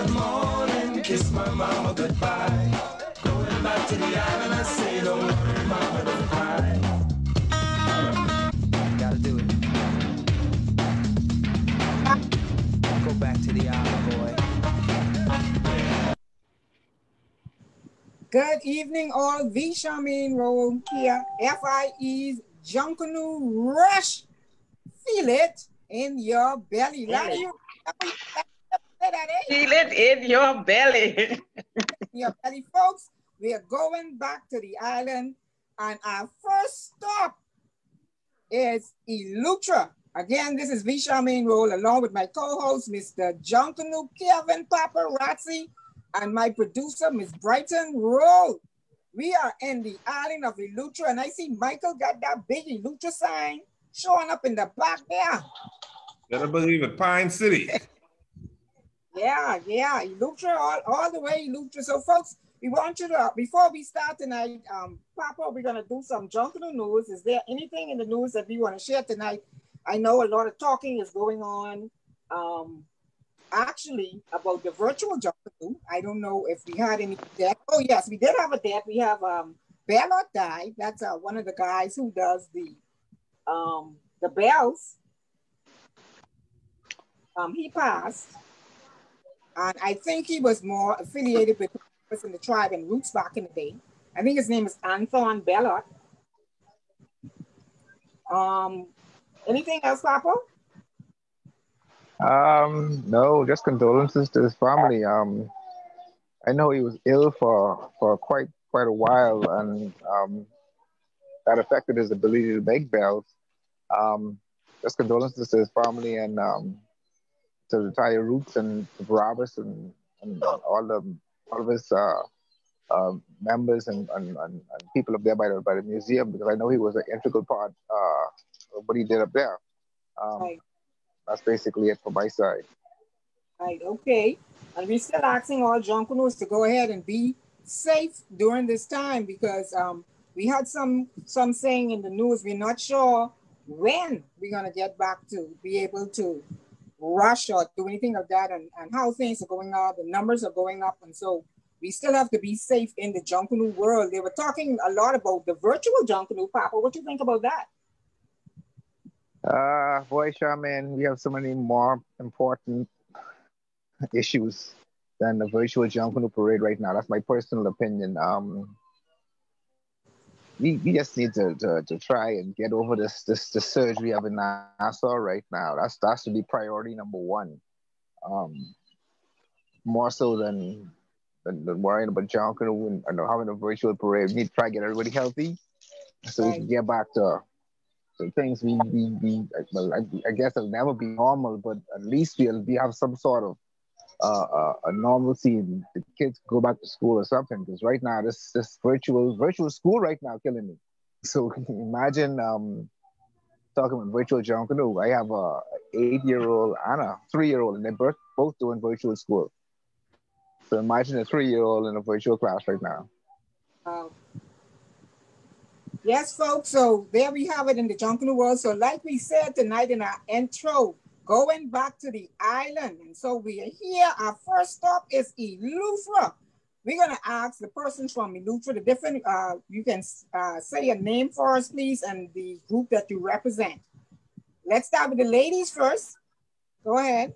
the morning, kiss my mama goodbye. Going back to the island, I say, don't worry, mama, don't cry. Gotta do it. Go back to the island, boy. Good evening, all. The Charmaine Roll here. FIE's Junkanoo Rush. Feel it in your belly. Lot of you Feel it in your belly. in your belly, folks. We are going back to the island, and our first stop is Eleuthera. Again, this is V. Charmaine Roll, along with my co-host, Mr. Junkanoo Kevin Paparazzi, and my producer, Miss Brighton Roll. We are in the island of Eleuthera, and I see Michael got that big Eleuthera sign showing up in the back there. Better believe it, Pine City. Yeah, Eleuthera, all the way Eleuthera. So, folks, we want you to, before we start tonight, Papa, we're going to do some Junkanoo news. Is there anything in the news that we want to share tonight? I know a lot of talking is going on, actually, about the virtual Junkanoo. I don't know if we had any death. Oh, yes, we did have a death. We have Bellot died. That's one of the guys who does the bells. He passed. And I think he was more affiliated with us in the tribe and roots back in the day. I think his name is Anthon Bellot. Anything else, Papa? No, just condolences to his family. I know he was ill for quite a while, and that affected his ability to make bells. Just condolences to his family and to the entire roots and Barabbas and all of his members and people up there by the museum, because I know he was an integral part of what he did up there. Right. That's basically it from my side. Right, okay. And we're still asking all Junkanoos to go ahead and be safe during this time, because we had some saying in the news, we're not sure when we're going to get back to be able to rush or do anything of that, and how things are going on. The numbers are going up, and so we still have to be safe in the Junkanoo world. They were talking a lot about the virtual Junkanoo. Papa, what do you think about that? Boy, Charmaine, we have so many more important issues than the virtual Junkanoo parade right now. That's my personal opinion. We just need to try and get over this surge we have in Nassau right now. That should be priority number one. More so than worrying about Junkanoo and having a virtual parade. We need to try to get everybody healthy so we can get back to things I guess it'll never be normal, but at least we have some sort of a normalcy, and the kids go back to school or something. Because right now, this virtual school right now killing me. So imagine talking about virtual Junkanoo. I have a 8-year-old and a 3-year-old, and they're both doing virtual school. So imagine a 3-year-old in a virtual class right now. Yes, folks. So there we have it in the Junkanoo world. So like we said tonight in our intro, going back to the island. And so we are here. Our first stop is Eleuthera. We're going to ask the persons from Eleuthera, the different, you can say your name for us, please, and the group that you represent. Let's start with the ladies first. Go ahead.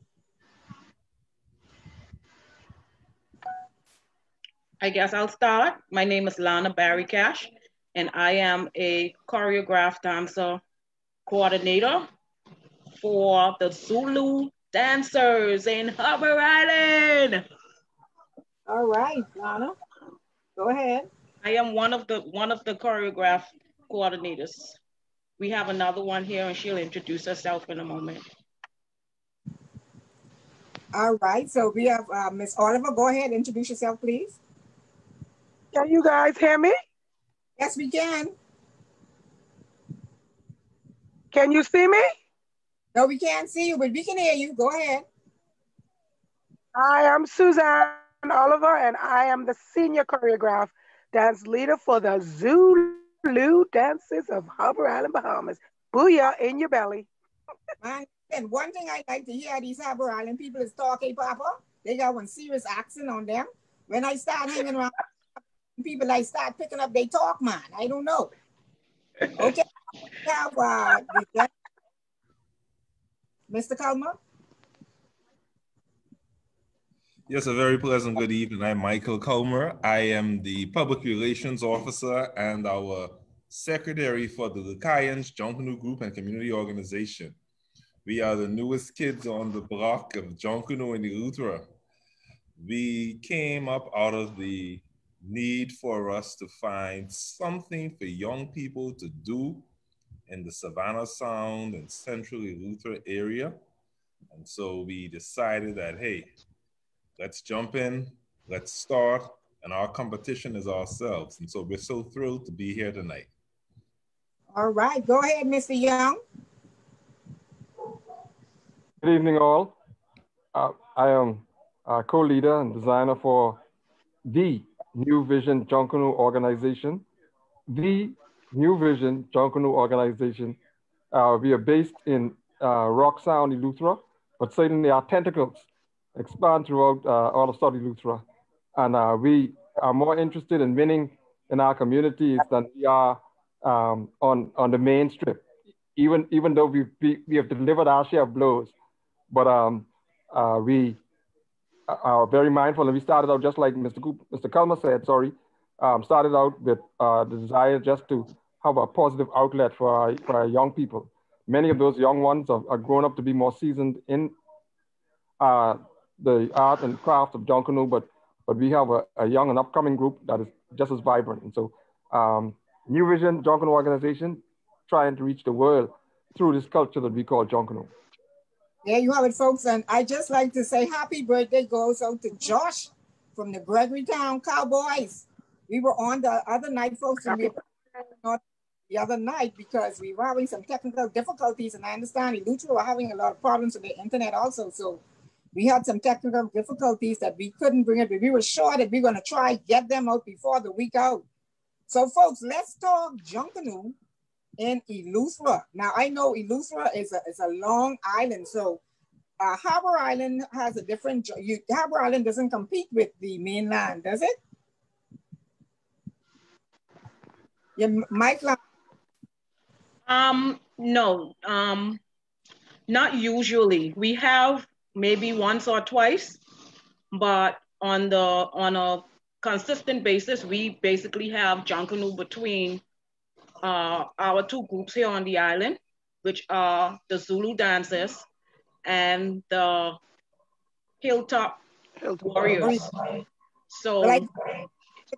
I guess I'll start. My name is Lana Barry Cash, and I am a choreographed dancer coordinator for the Zulu dancers in Harbor Island. All right, Lana, go ahead. I am one of the choreographed coordinators. We have another one here, and she'll introduce herself in a moment. All right, so we have Miss Oliver. Go ahead, introduce yourself, please. Can you guys hear me? Yes, we can. Can you see me? No, we can't see you, but we can hear you. Go ahead. I am Suzanne Oliver, and I am the senior choreograph dance leader for the Zulu Dances of Harbor Island, Bahamas. Booyah in your belly. And one thing I like to hear these Harbor Island people is talk, hey, Papa. They got one serious accent on them. When I start hanging around people, I start picking up they talk, man. I don't know. Okay, now Mr. Kalma. Yes, a very pleasant good evening. I'm Michael Comer. I am the Public Relations Officer and our Secretary for the Lucayans Jonkunu Group and Community Organization. We are the newest kids on the block of Jonkunu and Eleuthera. We came up out of the need for us to find something for young people to do in the Savannah Sound and Central Eleuthera area. And so we decided that, hey, let's jump in, let's start, and our competition is ourselves. And so we're so thrilled to be here tonight. All right, go ahead, Mr. Young. Good evening, all. I am co-leader and designer for the New Vision Jonkunu organization. The New Vision Jonkunu organization. We are based in Rock Sound, Eleuthera, but certainly our tentacles expand throughout all of South Eleuthera. And we are more interested in winning in our communities than we are on the main strip. Even though we have delivered our share of blows, but we are very mindful, and we started out just like Mr. Kalma said, started out with the desire just to have a positive outlet for our young people. Many of those young ones are grown up to be more seasoned in the art and craft of Jonkunu, but we have a young and upcoming group that is just as vibrant. And so New Vision Jonkunu organization trying to reach the world through this culture that we call Jonkunu. There you have it, folks. And I just like to say happy birthday goes out to Josh from the Gregorytown Cowboys. We were on the other night, folks, and we were not the other night because we were having some technical difficulties. And I understand Eleuthera were having a lot of problems with the internet also. So we had some technical difficulties that we couldn't bring it, but we were sure that we're going to try get them out before the week out. So, folks, let's talk Jonkunu in Eleuthera. Now, I know Eleuthera is a long island, so Harbor Island has a different, Harbor Island doesn't compete with the mainland, does it? Yeah, Mike? No, not usually. We have maybe once or twice, but on a consistent basis, we basically have Jonkunu between our two groups here on the island, which are the Zulu dancers and the Hilltop Warriors. So, well,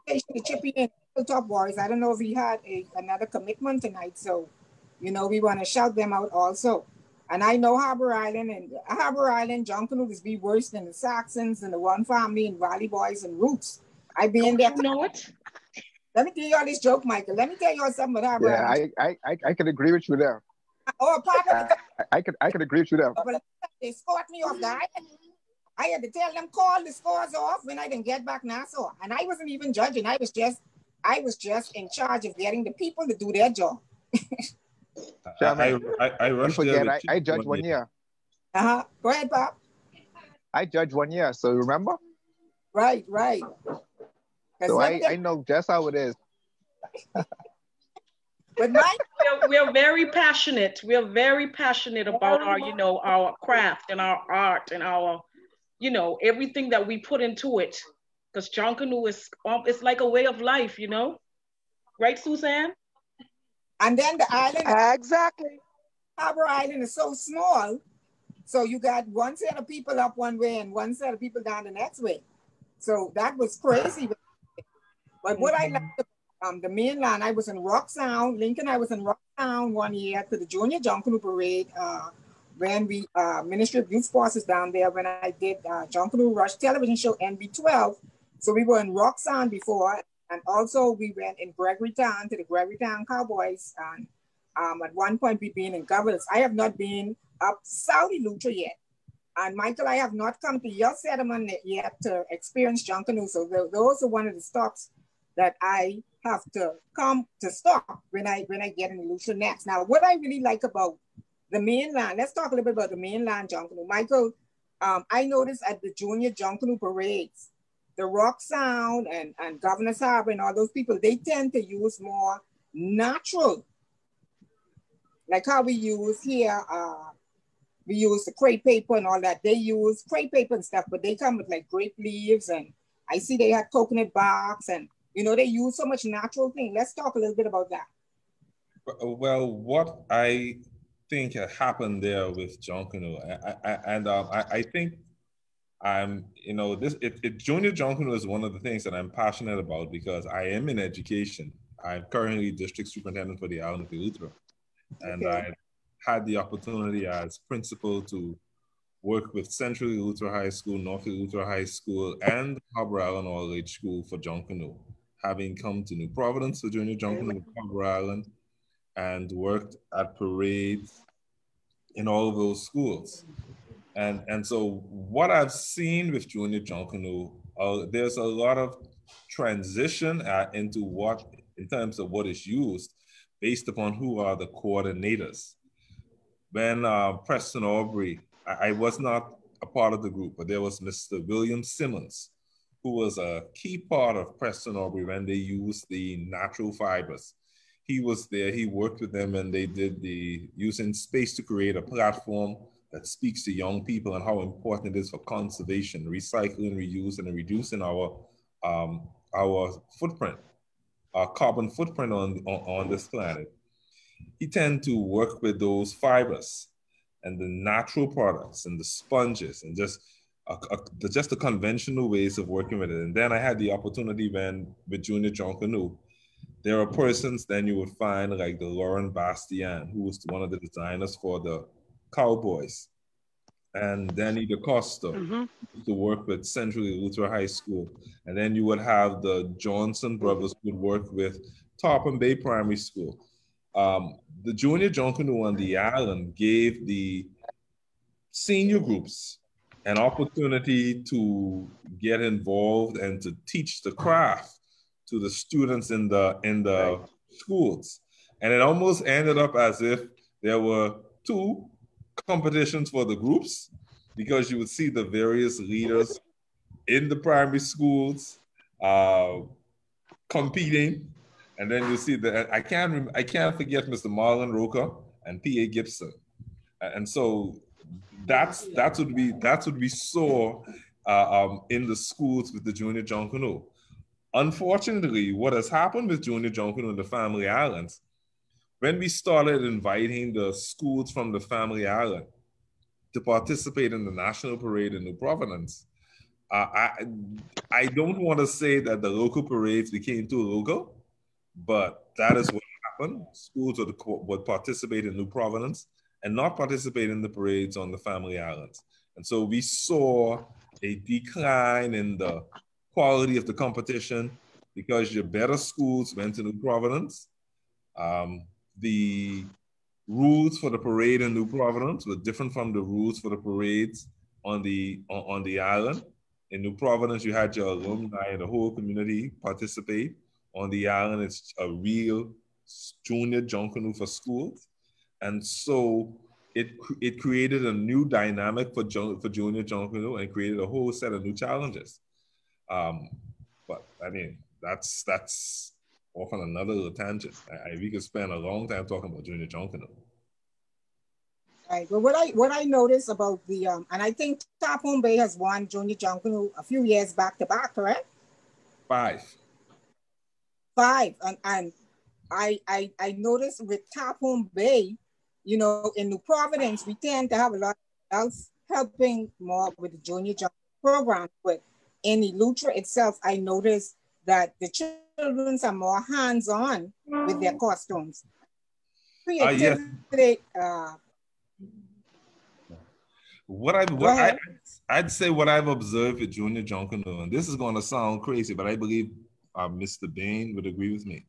to chip in, Hilltop Warriors. I don't know if we had another commitment tonight, so we want to shout them out also. And I know Harbor Island Jonkunu is be worse than the Saxons and the One Family and Valley Boys and Roots. I've been there. You know it. Let me tell you all this joke, Michael. Let me tell you all something about Harbor Island. I could agree with you there. Oh, Papa. I could agree with you there. But they scored me off the island. I had to tell them call the scores off when I didn't get back Nassau. And I wasn't even judging. I was just in charge of getting the people to do their job. I rushed forget, I judged 1 year. Go ahead, Pop. I judged 1 year, so remember? Right. So I know just how it is. But Mike, we're very passionate. We're very passionate about our craft and our art and our, everything that we put into it. Because Jonkunu is it's like a way of life, right, Suzanne? And then the island, exactly. Harbor Island is so small, so you got one set of people up one way and one set of people down the next way. So that was crazy. But what I liked about the mainland, I was in Rock Sound, Lincoln. I was in Rock Sound 1 year to the Junior Jonkunu Parade when we Ministry of Youth Sports is down there when I did Jonkunu Rush television show NB12. So we were in Rock Sound before. And also we went in Gregorytown to the Gregorytown Cowboys. And at one point we been in Governors. I have not been up South Eleuthera yet. And Michael, I have not come to your settlement yet to experience Jonkunu. So those are one of the stops that I have to come to stop when I get in Eleuthera next. Now, what I really like about the mainland, let's talk a little bit about the mainland Jonkunu. Michael, I noticed at the junior Junkanoo parades, the Rock Sound and Governor's Harbor and all those people, they tend to use more natural, like how we use here. We use the crepe paper and all that. They use crepe paper and stuff, but they come with like grape leaves, and I see they had coconut barks, and they use so much natural thing. Let's talk a little bit about that. Well, what I think happened there with Junkanoo, I think junior Junkanoo is one of the things that I'm passionate about because I am in education. I'm currently district superintendent for the island of Eleuthera, and Okay. I had the opportunity as principal to work with Central Eleuthera High School, North Eleuthera High School, and Harbor Island All Age School for Junkanoo, having come to New Providence for junior Junkanoo, Harbor Island, and worked at parades in all of those schools. And so what I've seen with junior Junkanoo, there's a lot of transition in terms of what is used based upon who are the coordinators. When Preston Aubrey, I was not a part of the group, but there was Mr. William Simmons, who was a key part of Preston Aubrey when they used the natural fibers. He was there, he worked with them, and they did using space to create a platform that speaks to young people and how important it is for conservation, recycling, reuse, and reducing our footprint, our carbon footprint on this planet. He tend to work with those fibers and the natural products and the sponges and just the conventional ways of working with it. And then I had the opportunity with Junior Junkanoo, there are persons then you would find like the Lauren Bastian, who was one of the designers for the Cowboys, and Danny DeCosta, to work with Central Eleuthera High School. And then you would have the Johnson brothers who would work with Tarpon Bay Primary School. The junior Junkanoo on the island gave the senior groups an opportunity to get involved and to teach the craft to the students in the schools. And it almost ended up as if there were two competitions for the groups, because you would see the various leaders in the primary schools competing. And then you see that I can't forget Mr. Marlon Roca and P.A. Gibson. And so that's what we saw in the schools with the junior Junkanoo. Unfortunately, what has happened with junior Junkanoo in the Family Islands, when we started inviting the schools from the Family Island to participate in the National Parade in New Providence, I don't want to say that the local parades became too local, but that is what happened. Schools would participate in New Providence and not participate in the parades on the Family Islands. And so we saw a decline in the quality of the competition because your better schools went to New Providence. The rules for the parade in New Providence were different from the rules for the parades on the island. In New Providence, you had your alumni and the whole community participate. On the island, it's a real junior Junkanoo for schools. And so it created a new dynamic for junior Junkanoo and created a whole set of new challenges. But I mean, that's off on another little tangent. We could spend a long time talking about junior Junkanoo. Right. But what I noticed about the and I think Tarpon Bay has won junior Junkanoo a few years back to back, correct? 5. And I noticed with Tarpon Bay, in New Providence, we tend to have a lot else helping more with the junior Junkanoo program. But in Eleuthera itself, I noticed that the children are more hands-on with their costumes. Creativity. I'd say what I've observed with junior Junkanoo, and this is going to sound crazy, but I believe Mr. Bain would agree with me.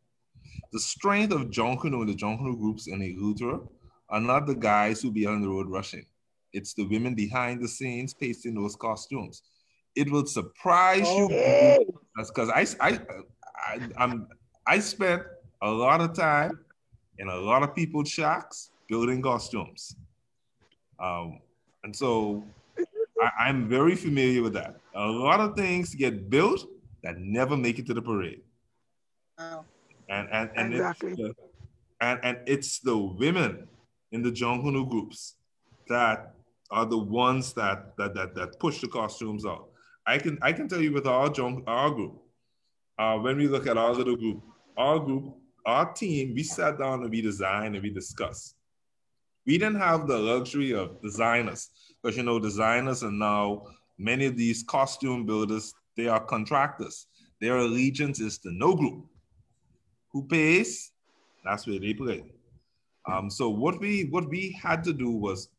The strength of Junkanoo and the Junkanoo groups in Eleuthera are not the guys who be on the road rushing. It's the women behind the scenes pasting those costumes. It will surprise you, because I spent a lot of time in a lot of people's shacks building costumes. And so I'm very familiar with that. A lot of things get built that never make it to the parade. Wow. And Exactly. it's the women in the Jongunu groups that are the ones that push the costumes out. I can tell you with our group, when we look at our little group, our team, we sat down and we designed and we discussed. We didn't have the luxury of designers, because designers are now, many of these costume builders, they are contractors. Their allegiance is to no group. Who pays? That's where they play. So what we had to do was,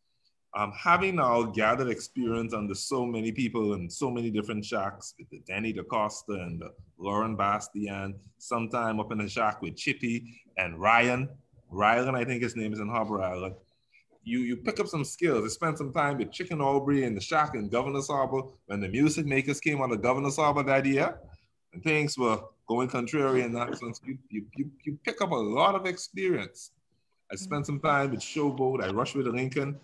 having our gathered experience under so many people and so many different shacks, with the Denny DaCosta and the Lauren Bastian, sometime up in the shack with Chippy and Ryan. Rylan, I think his name is in Harbor Island. You pick up some skills. I spent some time with Chicken Aubrey in the shack in Governor's Harbor when the music makers came on the Governor's Harbor that year, and things were going contrary in that sense. You pick up a lot of experience. I spent some time with Showboat. I rushed with Lincoln.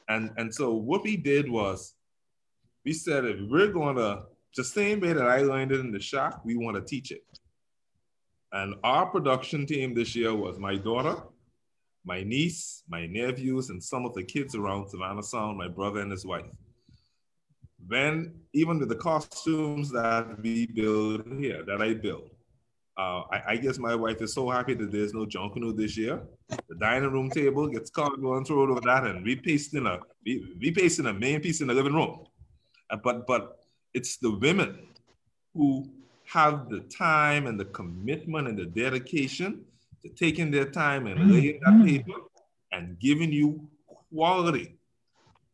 And so what we did was, we said, if we're going to, the same way that I learned it in the shack, we want to teach it. And our production team this year was my daughter, my niece, my nephews, and some of the kids around Savannah Sound, my brother and his wife. Even with the costumes that we build here, that I build, I guess my wife is so happy that there's no Junkanoo this year. The dining room table gets cardboard thrown over that, and we paste in a main piece in the living room. But it's the women who have the time and the commitment and the dedication to taking their time and laying that paper and giving you quality.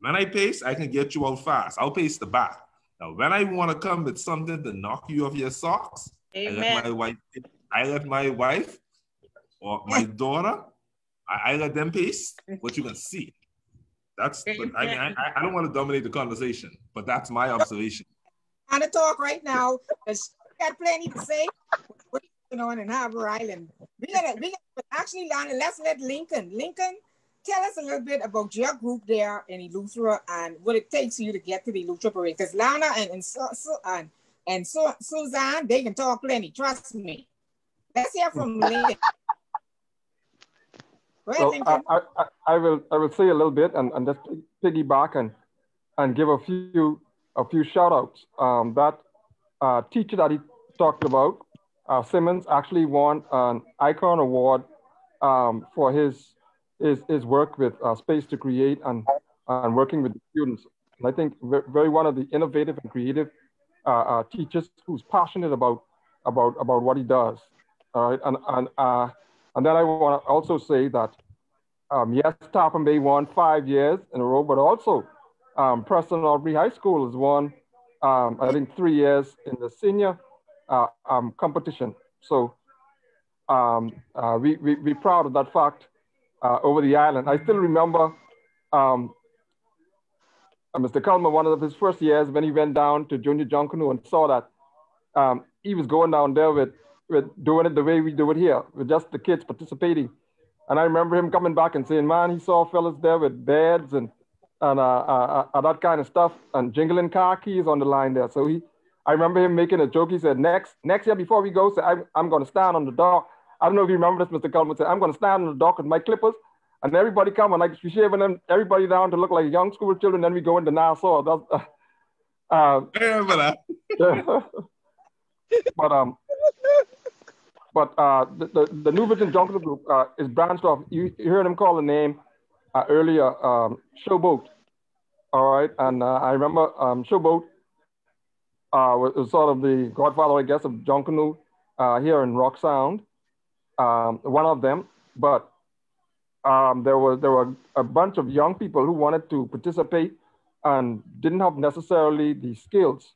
When I paste, I can get you out fast. I'll paste the back. Now, when I want to come with something to knock you off your socks, Amen. I let my wife or my daughter, I let them paste what you can see. But I mean, I don't want to dominate the conversation, but that's my observation. On the talk right now, because she got plenty to say. What's going on in Harbor Island? Actually, Lana, let's let Lincoln tell us a little bit about your group there in Eleuthera and what it takes you to get to the Eleuthera parade. Because Lana and Suzanne, they can talk plenty. Trust me. Let's hear from Lincoln. Go ahead, Lincoln. I will say a little bit and just piggyback and give a few shout outs. That teacher that he talked about, Simmons, actually won an Icon Award for his work with Space to Create and working with the students. And I think very one of the innovative and creative teachers who's passionate about what he does. All right, and then I want to also say that yes, Tappan Bay won 5 years in a row, but also Preston Aubrey High School has won I think 3 years in the senior competition. So we're proud of that fact over the island. I still remember Mr. Culmer, one of his first years when he went down to Junior Junkanoo and saw that he was going down there with doing it the way we do it here, with just the kids participating. And I remember him coming back and saying, man, he saw fellas there with beds and that kind of stuff and jingling car keys on the line there. So I remember him making a joke. He said, next year before we go, say, I'm going to stand on the dock. I don't know if you remember this, Mr. Culmer said, I'm going to stand on the dock with my clippers and everybody come and like we shaving them, everybody down to look like young school children. Then we go into Nassau. That's, I remember that. But the New Vision Jungle Group is branched off. You heard him call the name earlier, Showboat. All right, and I remember Showboat was sort of the godfather, I guess, of Junkanoo here in Rock Sound. One of them, but there were a bunch of young people who wanted to participate and didn't have necessarily the skills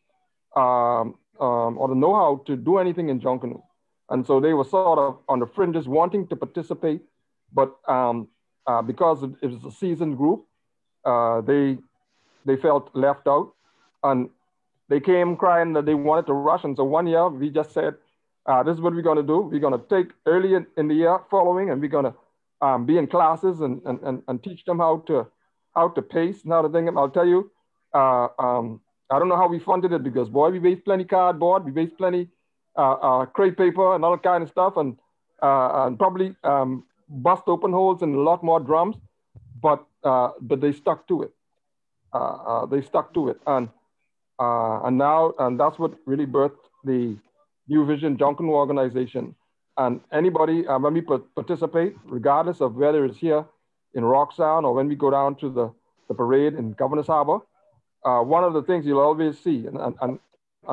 or the know-how to do anything in Junkanoo. And so they were sort of on the fringes wanting to participate, but because it was a seasoned group, they felt left out and they came crying that they wanted to rush. And so one year we just said, this is what we're gonna do. We're gonna take early in the year following and we're gonna be in classes and teach them how to pace. Now the thing I'll tell you, I don't know how we funded it because boy, we waste plenty cardboard, we waste plenty crepe paper and all that kind of stuff, and probably bust open holes in a lot more drums, but they stuck to it. They stuck to it, and now and that's what really birthed the New Vision Junkanoo organization. And anybody when we participate, regardless of whether it's here in Rock Sound or when we go down to the parade in Governor's Harbor, one of the things you'll always see, and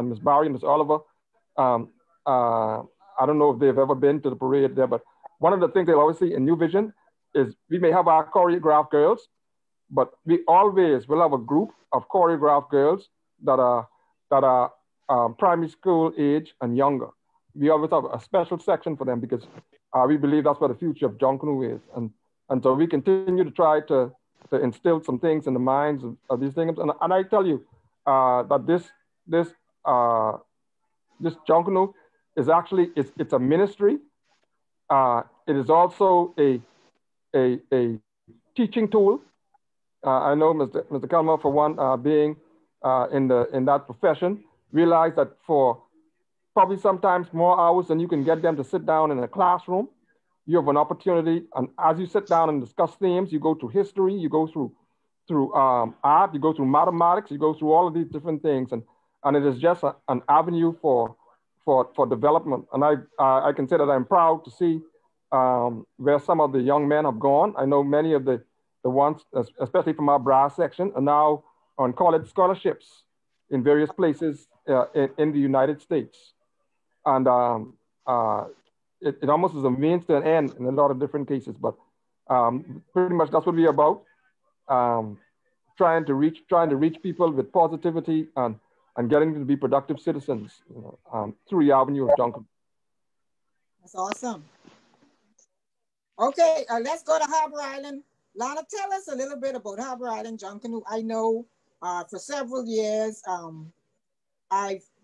Ms. Barry and Ms. Oliver, I don't know if they've ever been to the parade there, but one of the things they'll always see in New Vision is we may have our choreographed girls, but we always will have a group of choreographed girls that are primary school age and younger. We always have a special section for them because we believe that's where the future of Junkanoo is. And so we continue to try to instill some things in the minds of these things. And I tell you that this Junkanoo is actually, it's a ministry. It is also a teaching tool. I know Mr. Kalma, for one, being in that profession, realize that for probably sometimes more hours than you can get them to sit down in a classroom, you have an opportunity. And as you sit down and discuss themes, you go through history, you go through art, you go through mathematics, you go through all of these different things. And it is just an avenue for development. And I can say that I'm proud to see where some of the young men have gone. I know many of the ones, especially from our brass section, are now on college scholarships in various places in the United States. And it almost is a means to an end in a lot of different cases, but pretty much that's what we're about. Trying to reach people with positivity and getting them to be productive citizens, through the avenue of Junkanoo. That's awesome. Okay, let's go to Harbor Island. Lana, tell us a little bit about Harbor Island Junkanoo. I know for several years,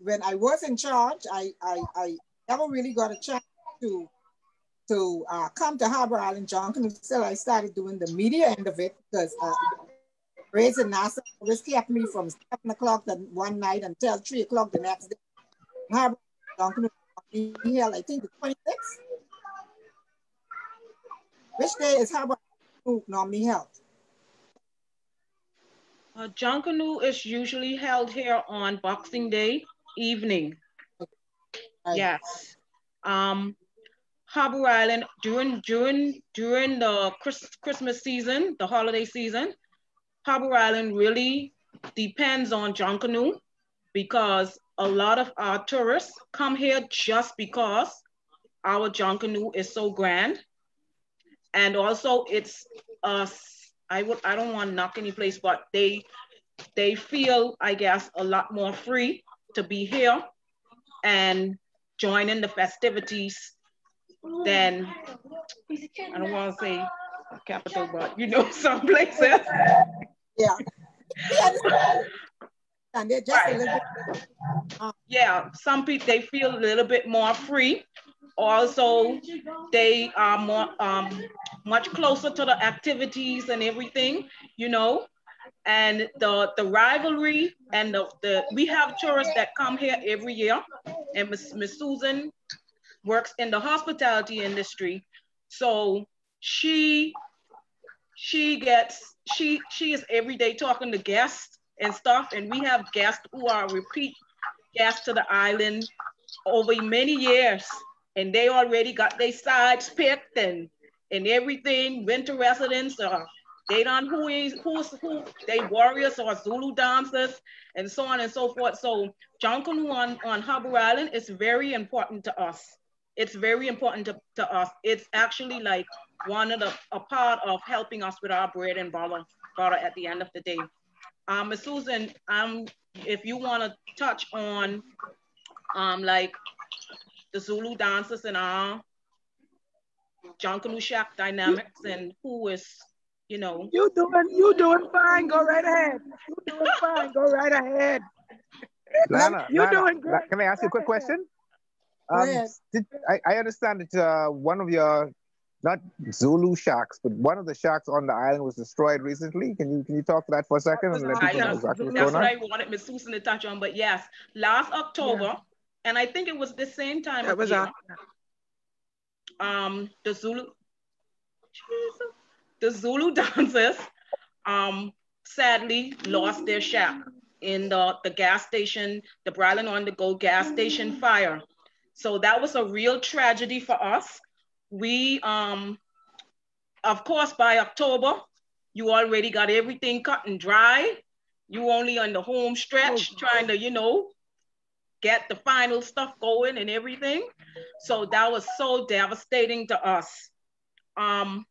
when I was in charge, I never really got a chance to come to Harbor Island Junkanoo until I started doing the media end of it, because Raids and NASA always kept me from 7 o'clock one night until 3 o'clock the next day. Harbor Junkanoo held, I think, the 26th. Which day is Harbor normally held? Junkanoo is usually held here on Boxing Day evening. Right. Yes. Harbor Island during the Christmas season, the holiday season, Harbor Island really depends on Junkanoo because a lot of our tourists come here just because our Junkanoo is so grand. And also it's I don't want to knock any place, but they feel, I guess, a lot more free to be here and join in the festivities than, I don't want to say capital, but some places. Yeah. And they're just a little bit. Yeah, some people, they feel a little bit more free. Also, they are more much closer to the activities and everything, and the rivalry and the we have tourists that come here every year, and Miss Susan works in the hospitality industry, so she is every day talking to guests and stuff, and we have guests who are repeat guests to the island over many years, and they already got their sides picked and everything, winter residents, or they done who's who, they warriors or Zulu dancers, and so on and so forth. So Junkanoo on Harbor Island is very important to us. It's very important to us. It's actually like a part of helping us with our bread and butter at the end of the day. Ms. Susan, if you want to touch on like the Zulu dancers and our Junkanoo Shack dynamics and who is, You doing fine. Go right ahead. You doing fine. Go right ahead. Lana, Doing great. can I ask you a quick question? Go ahead. I understand that one of your not Zulu shacks, but one of the shacks on the island was destroyed recently. Can you talk to that for a What second was and let I people know just, exactly what's Zulu? that's going what on? I wanted Miss Susan to touch on. But yes, last Yeah, October, and I think it was the same time that of was year, after that. the Zulu, Jesus, the Zulu dancers, um, sadly lost their shack in the gas station, the Bryland on the Go gas station fire. So that was a real tragedy for us. We, of course, by October, you already got everything cut and dry. You only on the home Oh, stretch trying to, get the final stuff going and everything. So that was so devastating to us. Um,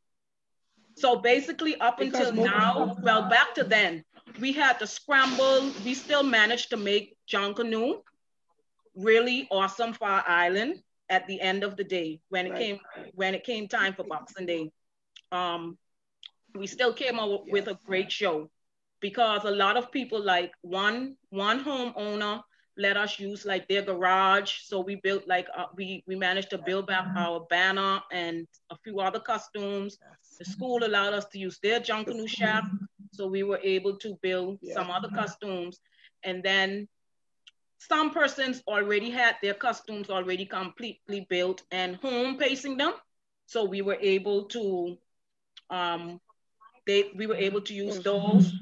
so basically, up because until most now, well, back to then, we had to scramble. We still managed to make John Canoe really awesome for our island at the end of the day right. when it came time for Boxing Day. Um, we still came up Yeah. with a great show because a lot of people like one homeowner let us use like their garage, so we built like we managed to build back our banner and a few other costumes. Yes. The school allowed us to use their Junkanoo shack, so we were able to build Yeah. some other costumes. And then some persons already had their costumes already completely built and home pacing them, so we were able to um, we were able to use those.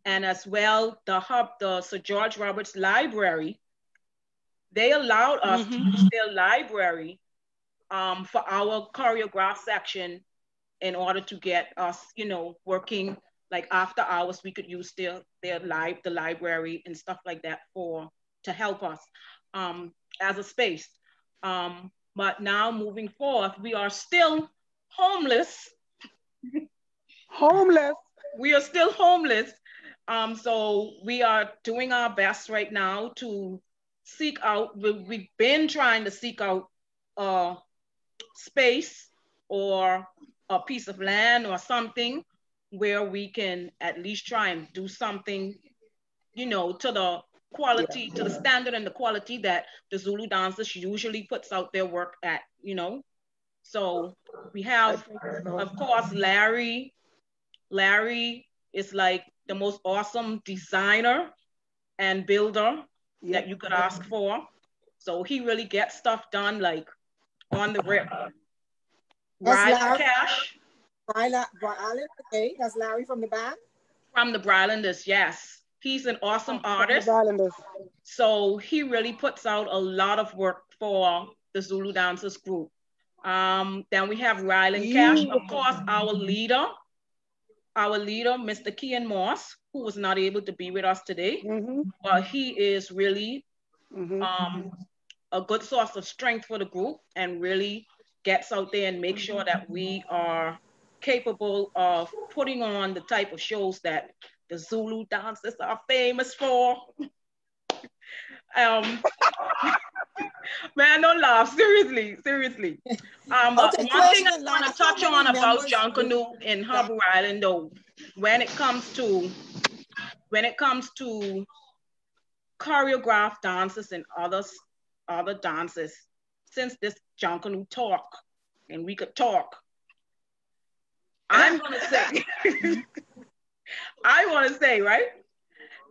And as well, the Sir George Roberts Library, they allowed us to use their library for our choreograph section in order to get us, working like after hours. We could use the library and stuff like that to help us as a space. But now moving forth, we are still homeless. Homeless. We are still homeless. So we are doing our best right now to seek out. We've been trying to seek out a space or a piece of land or something where we can at least try and do something, to the Yeah. quality, to the standard and the quality that the Zulu dancers usually puts out their work at. So we I have, think so. of course, Larry. Larry is like the most awesome designer and builder Yep. that you could ask for. So he really gets stuff done like on the rip. That's Ryland Larry. Cash Island. Okay, that's Larry from the band. from the Brylanders, yes. He's an awesome From the artist. Islanders. So he really puts out a lot of work for the Zulu Dancers group. Then we have Ryland Cash, of Beautiful. course, our leader, Mr. Kian Moss, who was not able to be with us today, but he is really um, a good source of strength for the group and really gets out there and makes sure that we are capable of putting on the type of shows that the Zulu dancers are famous for. Um, Man, don't laugh. Seriously, seriously. But Okay, one thing I question, want Lana. to How touch many on about members John with Canoe in that? Harbour Island, though, when it comes to choreographed dances and other dances, since this John Canoe talk, and we could talk, I'm gonna say, I want to say, right?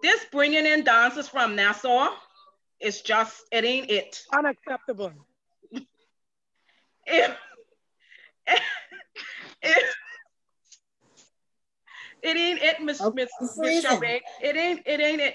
This bringing in dancers from Nassau is just, it ain't it. Unacceptable. It, it, it ain't it, Okay, Miss freezing. Chabé. It ain't it.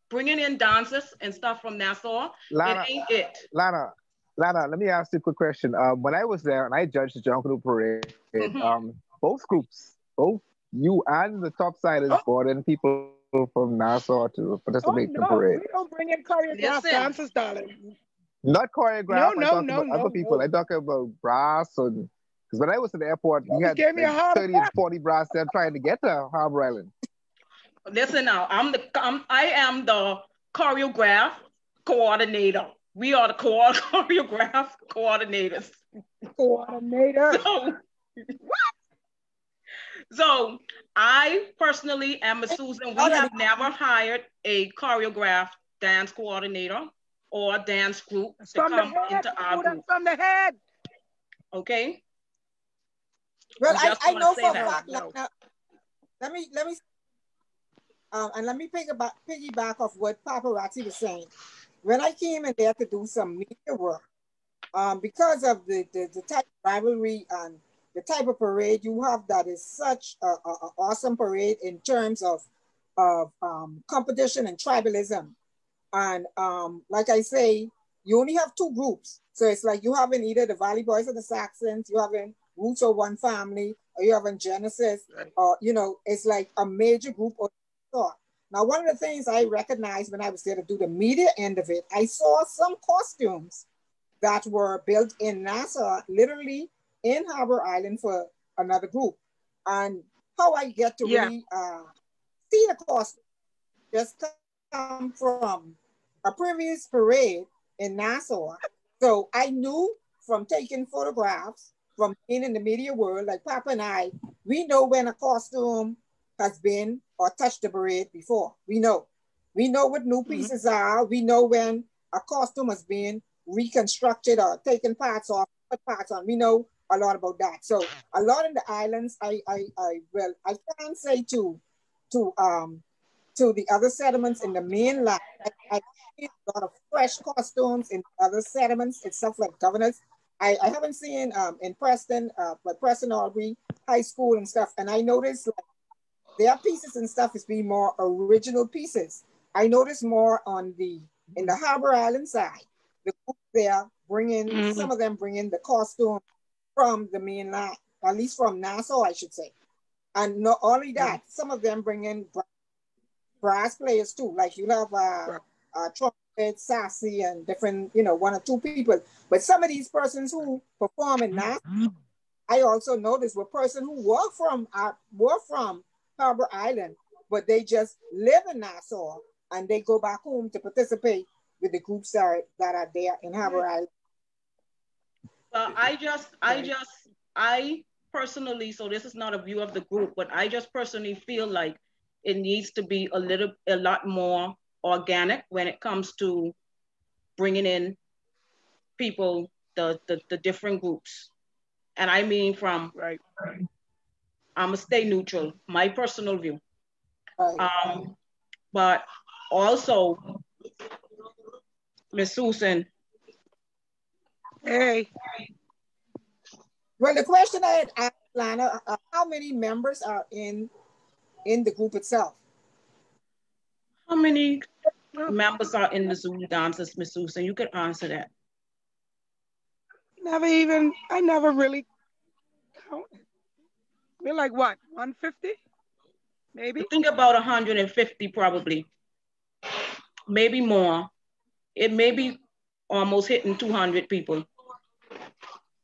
Bringing in dancers and stuff from Nassau, it Lana, ain't it. Lana, Lana, let me ask you a quick question. When I was there and I judged the Jungle Parade, Mhm. both groups, both you and the topsiders Oh, brought in people from Nassau to participate oh in the no, parade. we don't bring in choreographed Listen, dancers, darling. Not No, choreographed. I no, talk no, about no, other people. I no. talk about brass and because when I was at the airport, we Almost had gave me like a heart 30 and attack. 40 brass there trying to get to Harbor Island. listen now. I am the choreograph coordinator. We are the choreograph coordinators. Coordinator. So, so I personally am a Susan. We Already. have never hired a choreograph dance coordinator or dance group That's to from the come head. into our Oh, that's group. from the head. Okay. Well, You I, just I want to know say for a that. fact, Lana, let me and let me piggyback off what Paparazzi was saying. When I came in there to do some media work, because of the type of rivalry and the type of parade you have, that is such a awesome parade in terms of competition and tribalism. And like I say, you only have two groups. So it's like you having either the Valley Boys or the Saxons, you having Roots of One Family, or you having Genesis, or it's like a major group of thought. Now, one of the things I recognized when I was there to do the media end of it, I saw some costumes that were built in Nassau, literally in Harbor Island for another group. And how I get to Yeah. really see the costume just come from a previous parade in Nassau. So I knew from taking photographs, from being in the media world, like Papa and I, we know when a costume has been or touched the parade before. We know. We know what new pieces are. We know when a costume has been reconstructed or taken parts off, put parts on. We know a lot about that. So a lot in the islands, I can't say to the other settlements in the mainland. I see a lot of fresh costumes in other settlements and stuff like governors. I haven't seen in Preston, but Preston Aubrey High School and stuff. And I noticed like their pieces and stuff is being more original pieces. I noticed more on in the Harbor Island side. The group there bringing some of them bringing the costume from the mainland, at least from Nassau, I should say. And not only that, some of them bring in brass players too. Like you have trumpet, sassy, and different, one or two people. But some of these persons who perform in Nassau, I also noticed were persons who were from Harbor Island, but they just live in Nassau and they go back home to participate with the groups that are there in Harbor Island. Well, I personally, so this is not a view of the group, but I just personally feel like it needs to be a lot more organic when it comes to bringing in people, the different groups. And I mean from, Right. I'm gonna stay neutral, my personal view. Right. But also, Miss Susan, Hey. Well, the question I had asked Lana, how many members are in the group itself? how many Well, members are in the Zulu dances, Miss Susan? You could answer that. I never really counted. We're like what, 150? I Maybe? think about 150 probably, maybe more. It may be almost hitting 200 people.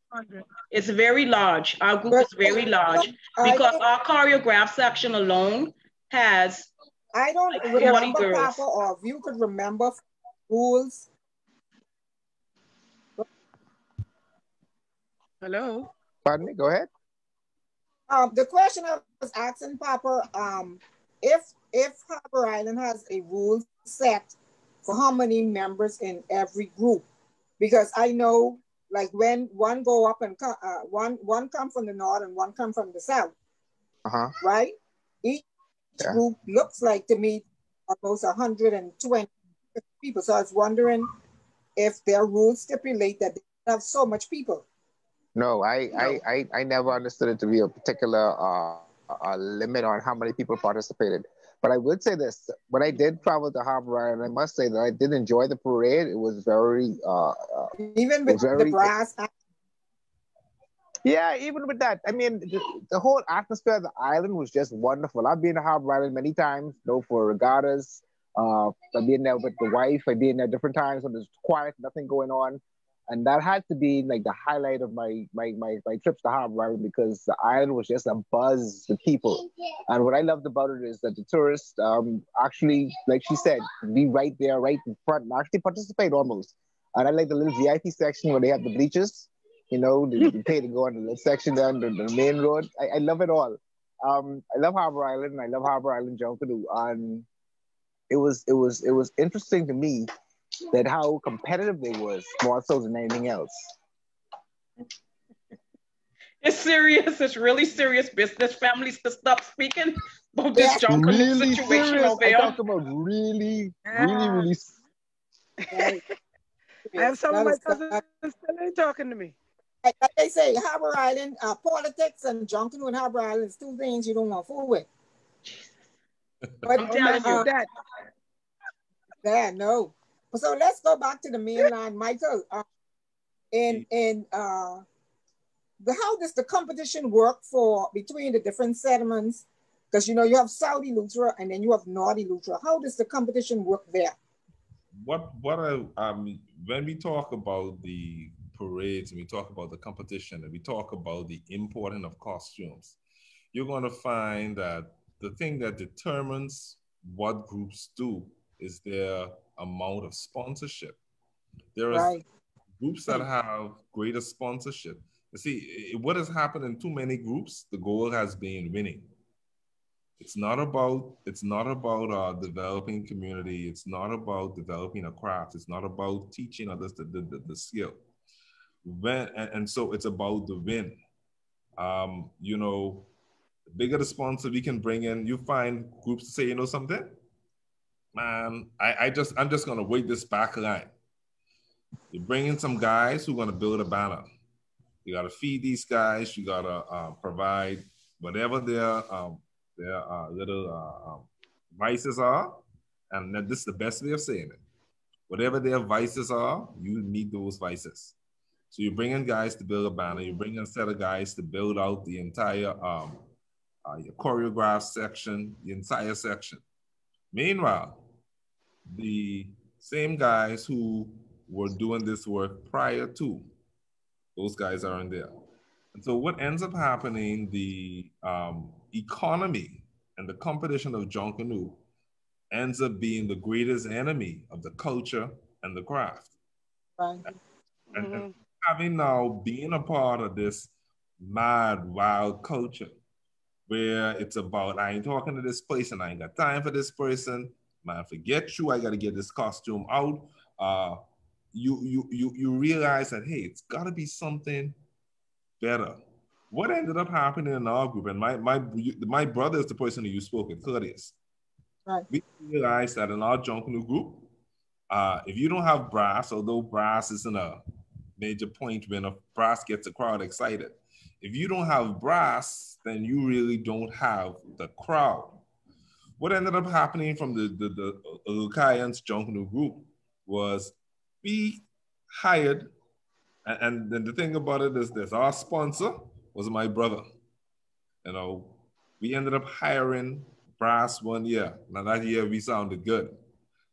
100. It's very large. Our group But is very large I because think our choreograph section alone has I don't like Yeah. 40 remember, Papa, girls. or if you could remember rules. Hello? Pardon me. Go ahead. The question I was asking, Papa, if Harbor Island has a rule set for how many members in every group, because I know like when one go up and one come from the north and one come from the south, Uh huh. right? Each Yeah. group looks like to me almost 120 people. So I was wondering if their rules stipulate that they have so much people. No, No. I never understood it to be a particular limit on how many people participated. But I would say this: when I did travel to Harbor Island, I must say that I did enjoy the parade. Even it with was the very, brass. yeah. Even with that, I mean, the whole atmosphere of the island was just wonderful. I've been to Harbor Island many times, for regattas. I've been there with the wife. I've been there different times when there's quiet, nothing going on. And that had to be like the highlight of my trips to Harbor Island, because the island was just a buzz with people. And what I loved about it is that the tourists actually, like she said, be right there, right in front, and actually participate almost. And I like the little VIP section where they have the bleachers. You pay to go on the little section down the main road. I love it all. I love Harbor Island, and I love Harbor Island Junkanoo. And it was interesting to me that how competitive they was, more so than anything else. It's serious. It's really serious business. Families to stop speaking about this Yeah, John Canoe Really situation serious. over I here. talk about really, really, Yeah. really. right. I have Yes, some of that my is cousins still ain't talking to me. like they say, Harbor Island, politics and Junkanoo and Harbor Island is two things you don't want to fool with. But I'm Don't mess telling with you. that. yeah, no. So let's go back to the mainland, Michael. In how does the competition work for between the different settlements? Because you have South Eleuthera and then you have North Eleuthera. How does the competition work there? What I when we talk about the parades and we talk about the competition and we talk about the importing of costumes, you're going to find that the thing that determines what groups do is their amount of sponsorship. There are Right. groups that have greater sponsorship. You see, what has happened in too many groups, the goal has been winning. It's not about developing community. It's not about developing a craft. It's not about teaching others the skill. And so it's about the win. The bigger the sponsor we can bring in, you find groups to say, you know something, man, I'm just gonna wait this back line. You bring in some guys who are gonna build a banner. You gotta feed these guys. You gotta provide whatever their little vices are, and this is the best way of saying it. Whatever their vices are, you need those vices. So you bring in guys to build a banner. You bring in a set of guys to build out the entire your choreograph section, the entire section. Meanwhile, the same guys who were doing this work prior to, those guys aren't there. And so what ends up happening, the economy and the competition of John Canoe ends up being the greatest enemy of the culture and the craft. Right. And having now being a part of this mad, wild culture where it's about, I ain't talking to this person, I ain't got time for this person, man, forget you, I gotta get this costume out. You realize that, hey, it's gotta be something better. What ended up happening in our group, and my brother is the person who you spoke with, Claudius. Right. We realized that in our Junkanoo group, if you don't have brass, although brass isn't a major point when a brass gets a crowd excited, if you don't have brass, then you really don't have the crowd. What ended up happening from the Lucayans Junkanoo group was we hired, and then the thing about it is this, our sponsor was my brother. We ended up hiring brass one year. Now that year we sounded good.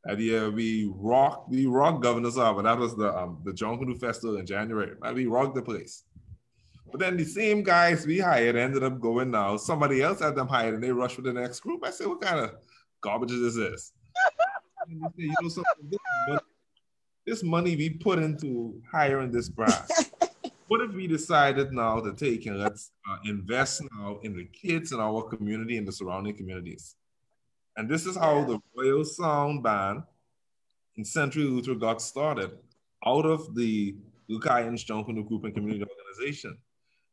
That year we rocked Governor's Harbor. That was the John Canoe Festival in January. And we rocked the place. But then the same guys we hired ended up going now. Somebody else had them hired and they rushed for the next group. I said, what kind of garbage is this? And they say, something, this money we put into hiring this brass. What if we decided now to take and let's invest now in the kids in our community and the surrounding communities? And this is how the Royal Sound Band in Central Luther got started out of the Lucayans John Canoe Group and Community Organization.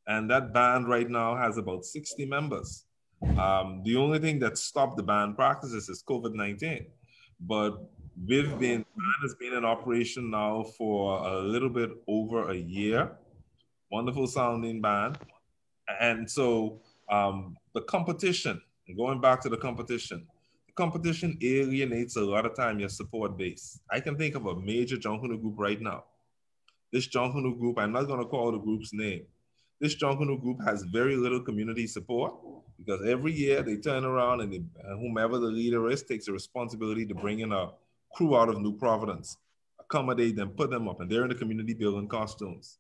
And that band right now has about 60 members. The only thing that stopped the band practices is COVID-19. But band has been in operation now for a little bit over a year. Wonderful sounding band. And so the competition, going back to the competition alienates a lot of time your support base. I can think of a major John Canoe group right now. This John Canoe group, I'm not going to call the group's name. This John Canoe group has very little community support because every year they turn around and whomever the leader is takes a responsibility to bring in a crew out of New Providence, accommodate them, put them up, and they're in the community building costumes.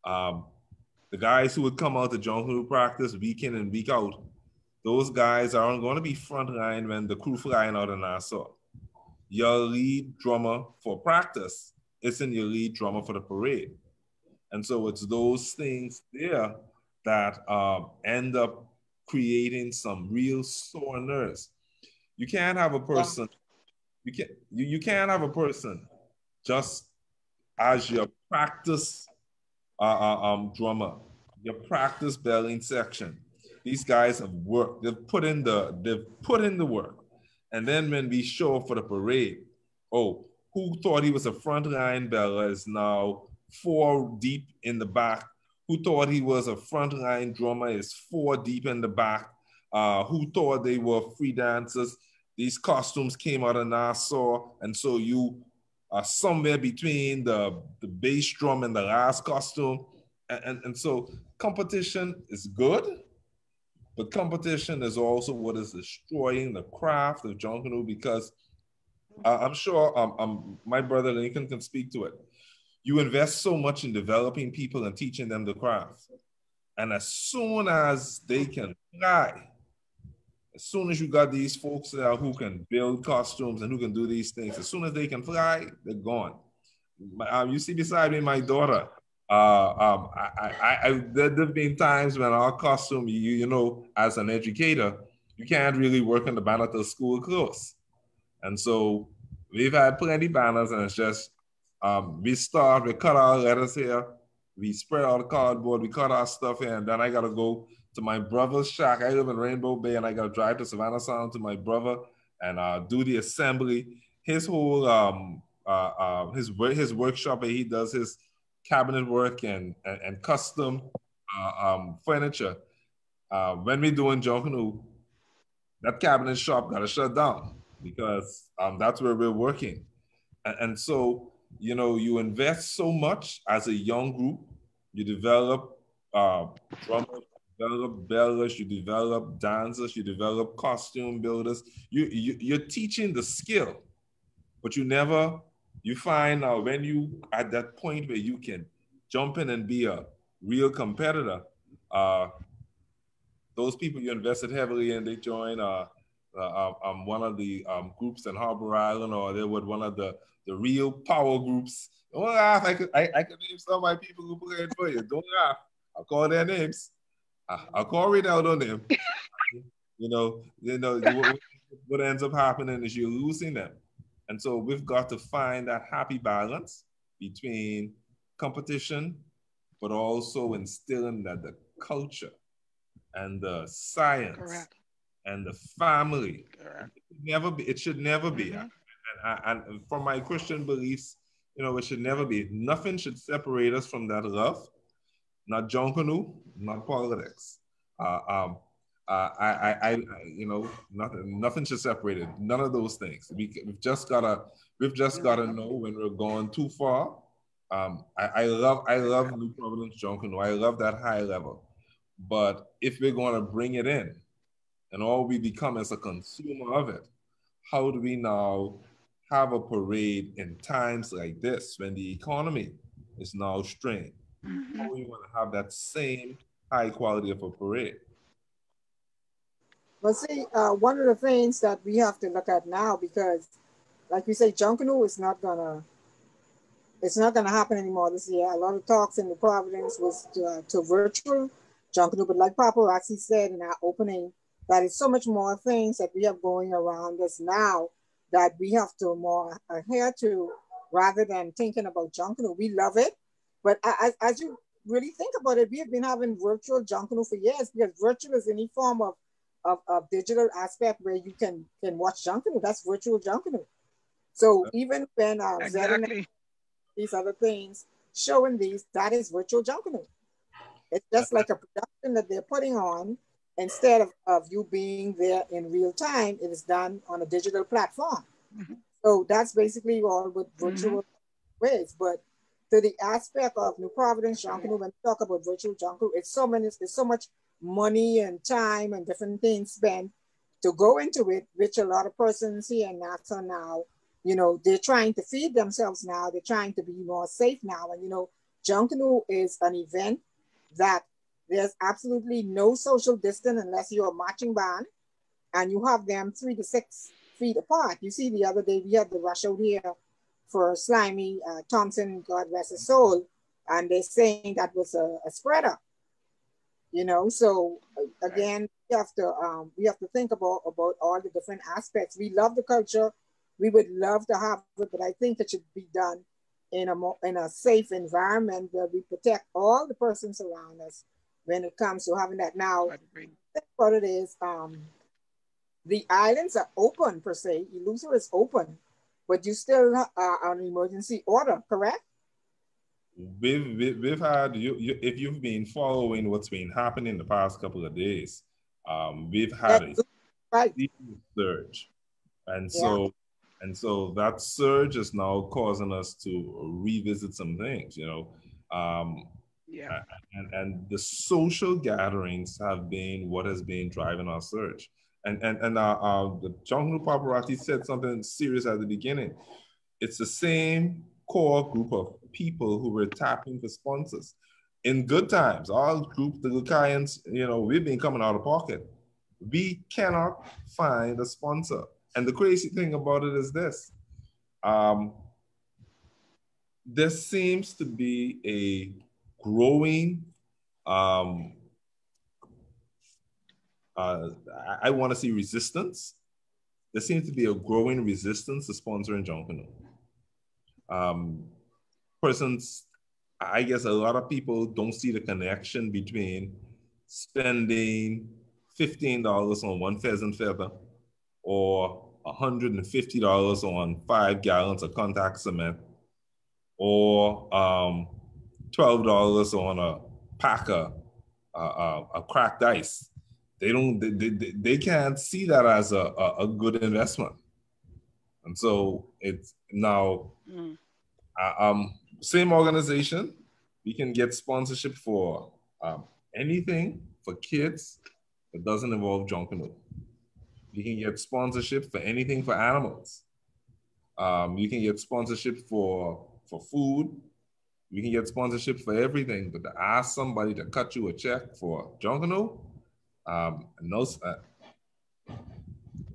The guys who would come out to John Canoe practice week in and week out, those guys aren't going to be frontline when the crew flying out in Nassau. Your lead drummer for practice isn't your lead drummer for the parade. And so it's those things there that end up creating some real sore nerves. You can't have a person, you can't have a person just as your practice drummer, your practice belling section. These guys have worked. They've put in the work. And then when we show up for the parade, oh, who thought he was a frontline beller is now 4 deep in the back. Who thought he was a frontline drummer is 4 deep in the back. Who thought they were free dancers? These costumes came out of Nassau, and so you are somewhere between the bass drum and the last costume. And so competition is good, but competition is also what is destroying the craft of Junkanoo, because I'm sure my brother Lincoln can speak to it. You invest so much in developing people and teaching them the craft. And as soon as they can fly, as soon as you got these folks there who can build costumes and who can do these things, as soon as they can fly, they're gone. You see beside me, my daughter. There've been times when our costume, you know, as an educator, you can't really work in the banner till school close. And so we've had plenty banners, and it's just, we cut our letters here, we spread out the cardboard, we cut our stuff here, and then I gotta go to my brother's shack. I live in Rainbow Bay, and I gotta drive to Savannah Sound to my brother and do the assembly. His whole, his workshop where he does his cabinet work and custom furniture. When we doing Junkanoo, that cabinet shop got to shut down because that's where we're working. And so, you know, you invest so much as a young group. You develop drummers, you develop bellers, you develop dancers, you develop costume builders. You're teaching the skill, but you find when you at that point where you can jump in and be a real competitor, those people you invested heavily in, they join one of the groups in Harbor Island, or they were one of the real power groups. Don't laugh. I could name some of my people who played for you. Don't laugh. I'll call their names. I'll call Rinaldo name. What ends up happening is you're losing them. And so we've got to find that happy balance between competition, but also instilling that the culture and the science Correct. and the family. Correct. It should never be. And from my Christian beliefs, you know, it should never be. Nothing should separate us from that love. Not Junkanoo, not politics. Nothing should separate it. None of those things. We've just gotta know when we're going too far. I love New Providence Junkanoo. I love that high level. But if we're going to bring it in and all we become is a consumer of it, how do we now have a parade in times like this when the economy is now strained? How do we want to have that same high quality of a parade? Well, see, one of the things that we have to look at now, because like we say, Junkanoo is not gonna happen anymore this year. A lot of talks in the Providence was to virtual Junkanoo, but like Paparazzi said in our opening, that is so much more things that we have going around us now that we have to more adhere to rather than thinking about Junkanoo. We love it, but as you really think about it, we have been having virtual Junkanoo for years, because virtual is any form of digital aspect where you can watch Junkanoo. That's virtual Junkanoo. So even when Exactly. these other things showing these, that is virtual Junkanoo. It's just like a production that they're putting on. Instead of you being there in real time, it is done on a digital platform. So that's basically all with virtual ways. But to the aspect of New Providence Junkanoo, when we talk about virtual Junkanoo, it's so much money and time and different things spent to go into it, which a lot of persons here in Nassau now, you know, they're trying to feed themselves now. They're trying to be more safe now. And, you know, Junkanoo is an event that there's absolutely no social distance unless you're a marching band and you have them 3 to 6 feet apart. You see, the other day we had the rush out here for Slimy Thompson, God rest his soul, and they're saying that was a spreader. You know, so again, we have to think about all the different aspects. We love the culture. We would love to have it, but I think it should be done in a safe environment where we protect all the persons around us, when it comes to having that. Now, what it is, the islands are open per se. Eleuthera is open, but you still are on emergency order, correct? We've had if you've been following what's been happening the past couple of days, we've had a right. surge, and so that surge is now causing us to revisit some things, you know. And the social gatherings have been what has been driving our surge. And the Jungle Paparazzi said something serious at the beginning. It's the same core group of people who were tapping for sponsors. In good times, our group, the Lucayans, you know, we've been coming out of pocket. We cannot find a sponsor. And the crazy thing about it is this. There seems to be a growing, I want to see resistance. There seems to be a growing resistance to sponsoring Junkanoo. Persons, I guess a lot of people don't see the connection between spending $15 on one pheasant feather or $150 on 5 gallons of contact cement or $12 on a pack of cracked ice. They can't see that as a good investment. And so it's now, same organization, we can get sponsorship for anything for kids that doesn't involve Junkanoo. You can get sponsorship for anything for animals. You can get sponsorship for food. You can get sponsorship for everything, but to ask somebody to cut you a check for Junkanoo,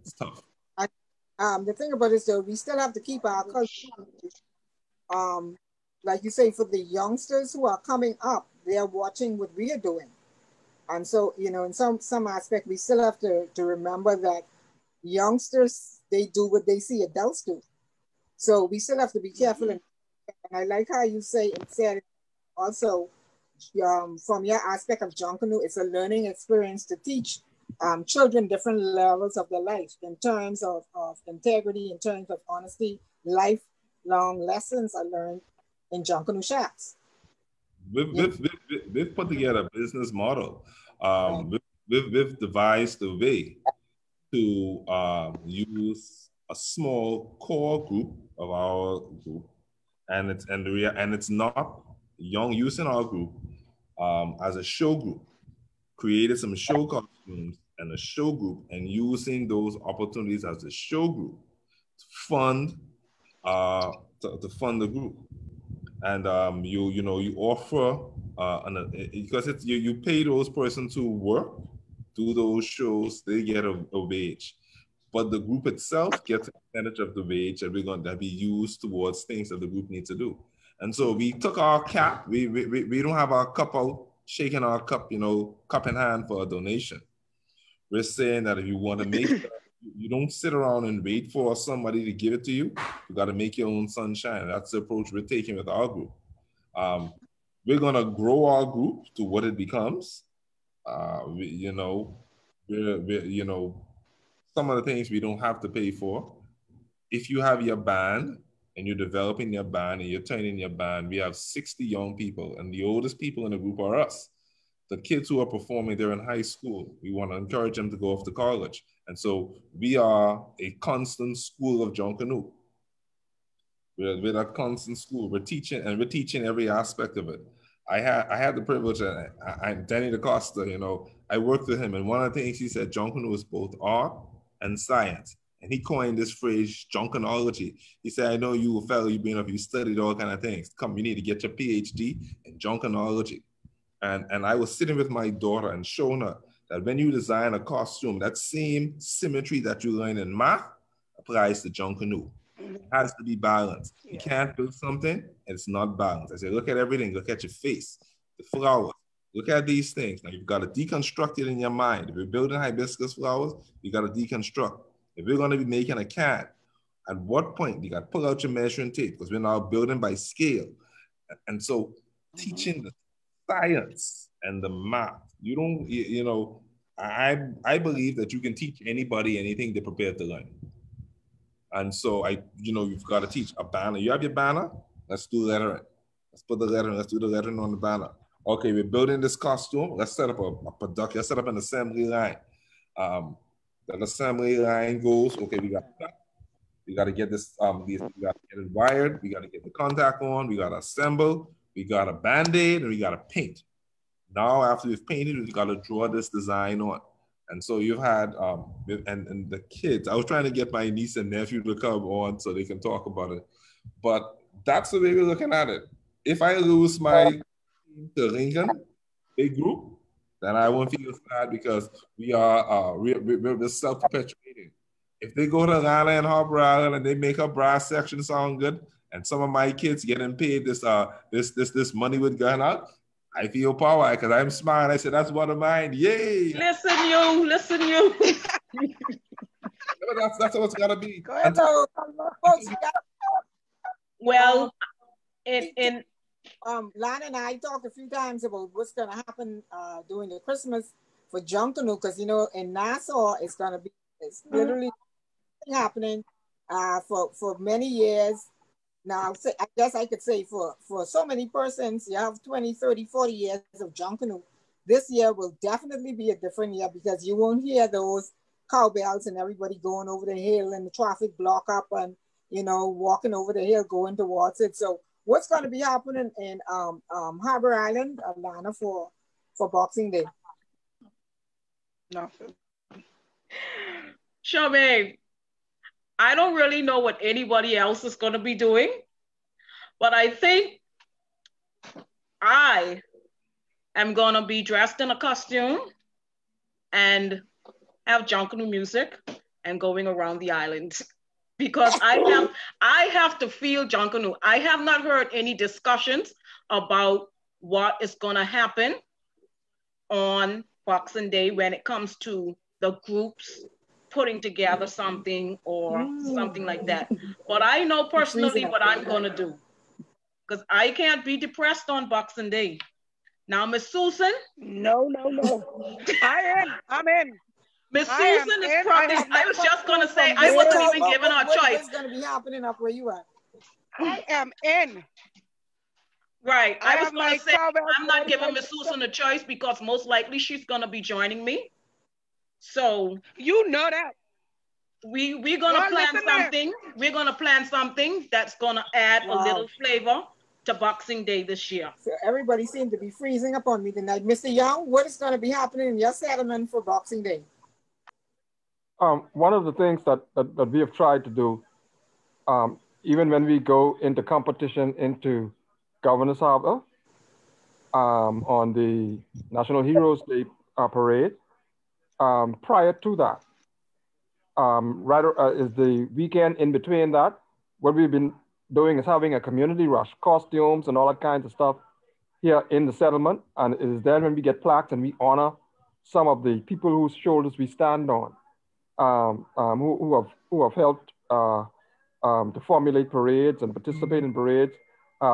it's tough. The thing about it is, though, we still have to keep our culture. Like you say, for the youngsters who are coming up, they are watching what we are doing. And so, you know, in some aspect, we still have to remember that youngsters, they do what they see adults do. So we still have to be careful. And I like how you said also, from your aspect of Junkanoo, it's a learning experience to teach children different levels of their life in terms of integrity, in terms of honesty, lifelong lessons are learned in Junkanoo Shacks. We've put together a business model. We've devised a way to use a small core group of our group, and it's not young youth in our group as a show group. Created some show costumes and a show group, and using those opportunities as a show group to fund the group. And you offer because it's you pay those persons who work, do those shows, they get a wage, but the group itself gets a percentage of the wage that we're going to be used towards things that the group needs to do. And so we took our cap. We don't have our cup out, shaking our cup, cup in hand for a donation. We're saying that if you want to make sure you don't sit around and wait for somebody to give it to you. You got to make your own sunshine. That's the approach we're taking with our group. We're going to grow our group to what it becomes. Some of the things we don't have to pay for. If you have your band and you're developing your band and you're training your band, we have 60 young people, and the oldest people in the group are us. The kids who are performing, they're in high school. We want to encourage them to go off to college. And so we are a constant school of Junkanoo. We're that constant school. We're teaching every aspect of it. I had the privilege, Danny DaCosta, I worked with him, and one of the things he said, Junkanoo is both art and science. And he coined this phrase, Junkanology. He said, I know you a fellow, you studied all kind of things. Come, you need to get your PhD in Junkanology. And I was sitting with my daughter and showing her that when you design a costume, that same symmetry that you learn in math applies to Junkanoo. It has to be balanced. You can't build something and it's not balanced. I say, look at everything. Look at your face, the flowers. Look at these things. Now you've got to deconstruct it in your mind. If you're building hibiscus flowers, you got to deconstruct. If we're going to be making a can, at what point you got to pull out your measuring tape, because we're now building by scale. And so teaching the science and the math. You don't, you know, I believe that you can teach anybody anything they're prepared to learn. And so you know, you've got to teach a banner. You have your banner? Let's do lettering. Let's put the lettering, let's do the lettering on the banner. Okay, we're building this costume. Let's set up a production, let's set up an assembly line. The assembly line goes, okay, we got to get this, we got to get it wired, we got to get the contact on, we got to assemble, we got to band-aid, and we got to paint. Now, after we've painted, we got to draw this design on. And so you've had, and the kids, I was trying to get my niece and nephew to come on so they can talk about it. But that's the way we're looking at it. If I lose my team to Lincoln, big group, then I won't feel sad because we're self-perpetuating. If they go to Atlanta and Harbor Island and they make a brass section sound good, and some of my kids getting paid this money with going out, I feel power because I'm smiling. I said, that's one of mine. Yay! Listen, you. That's what it's gotta be. Well, Lana and I talked a few times about what's gonna happen during the Christmas for Junkanoo, because you know in Nassau it's literally happening for many years. Now, I guess I could say for so many persons, you have 20, 30, 40 years of Junkanoo. This year will definitely be a different year because you won't hear those cowbells and everybody going over the hill and the traffic block up and, you know, walking over the hill, going towards it. So what's going to be happening in Harbor Island, Atlanta, for Boxing Day? Nothing. Sure, babe. I don't really know what anybody else is going to be doing, but I think I am going to be dressed in a costume and have Junkanoo music and going around the island because I have to feel Junkanoo. I have not heard any discussions about what is going to happen on Boxing Day when it comes to the groups putting together something or something like that. But I know personally what I'm going to do because I can't be depressed on Boxing Day. Now, Miss Susan? No. I'm in. Miss Susan is probably, I was just going to say, I wasn't even given her choice. What's going to be happening up where you are? I am in. Right. I was going to say, I'm not giving Miss Susan a choice because most likely she's going to be joining me. So you know that we're gonna plan something. We're gonna plan something that's gonna add a little flavor to Boxing Day this year. So everybody seemed to be freezing up on me tonight. Mr. Young, what is going to be happening in your settlement for Boxing Day? One of the things that we have tried to do, even when we go into competition into Governor's Harbor on the National Heroes Day parade. Prior to that, is the weekend in between that, what we've been doing is having a community rush, costumes and all that kinds of stuff here in the settlement. And it is then when we get plaques and we honor some of the people whose shoulders we stand on, who have helped to formulate parades and participate in parades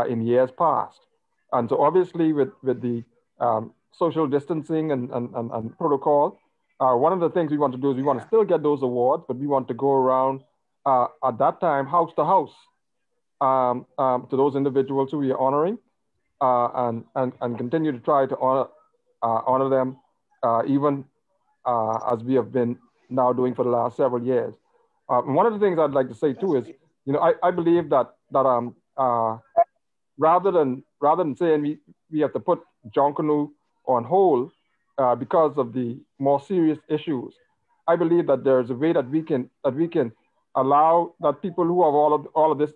in years past. And so obviously with the social distancing and protocol, one of the things we want to do is we want to still get those awards, but we want to go around at that time, house to house, to those individuals who we are honoring, and continue to try to honor them, even as we have been now doing for the last several years. And one of the things I'd like to say too is, you know, I believe that rather than saying we have to put Junkanoo on hold, because of the more serious issues, I believe that there's a way that we can allow that people who have all of this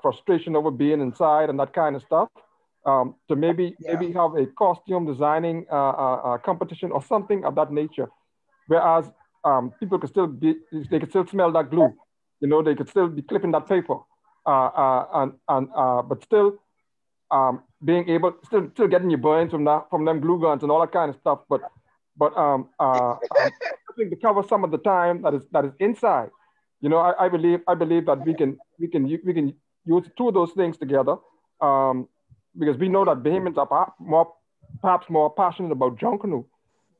frustration over being inside and that kind of stuff, to maybe have a costume designing competition or something of that nature, whereas people could they could still smell that glue, you know, they could still be clipping that paper, but still. Being able still getting your burns from them glue guns and all that kind of stuff, but to cover some of the time that is inside. You know, I believe that we can use two of those things together, because we know that Bahamians are more perhaps more passionate about Junkanoo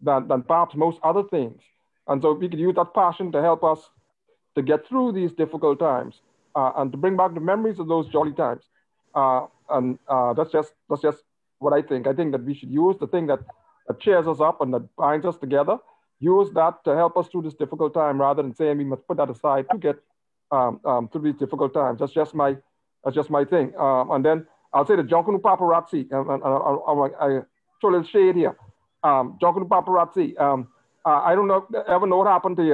than perhaps most other things. And so we could use that passion to help us to get through these difficult times and to bring back the memories of those jolly times. And that's just what I think. I think that we should use the thing that cheers us up and that binds us together. Use that to help us through this difficult time, rather than saying we must put that aside to get through these difficult times. That's just my thing. And then I'll say the Junkanoo paparazzi. I throw a little shade here. Junkanoo paparazzi. I don't know ever know what happened to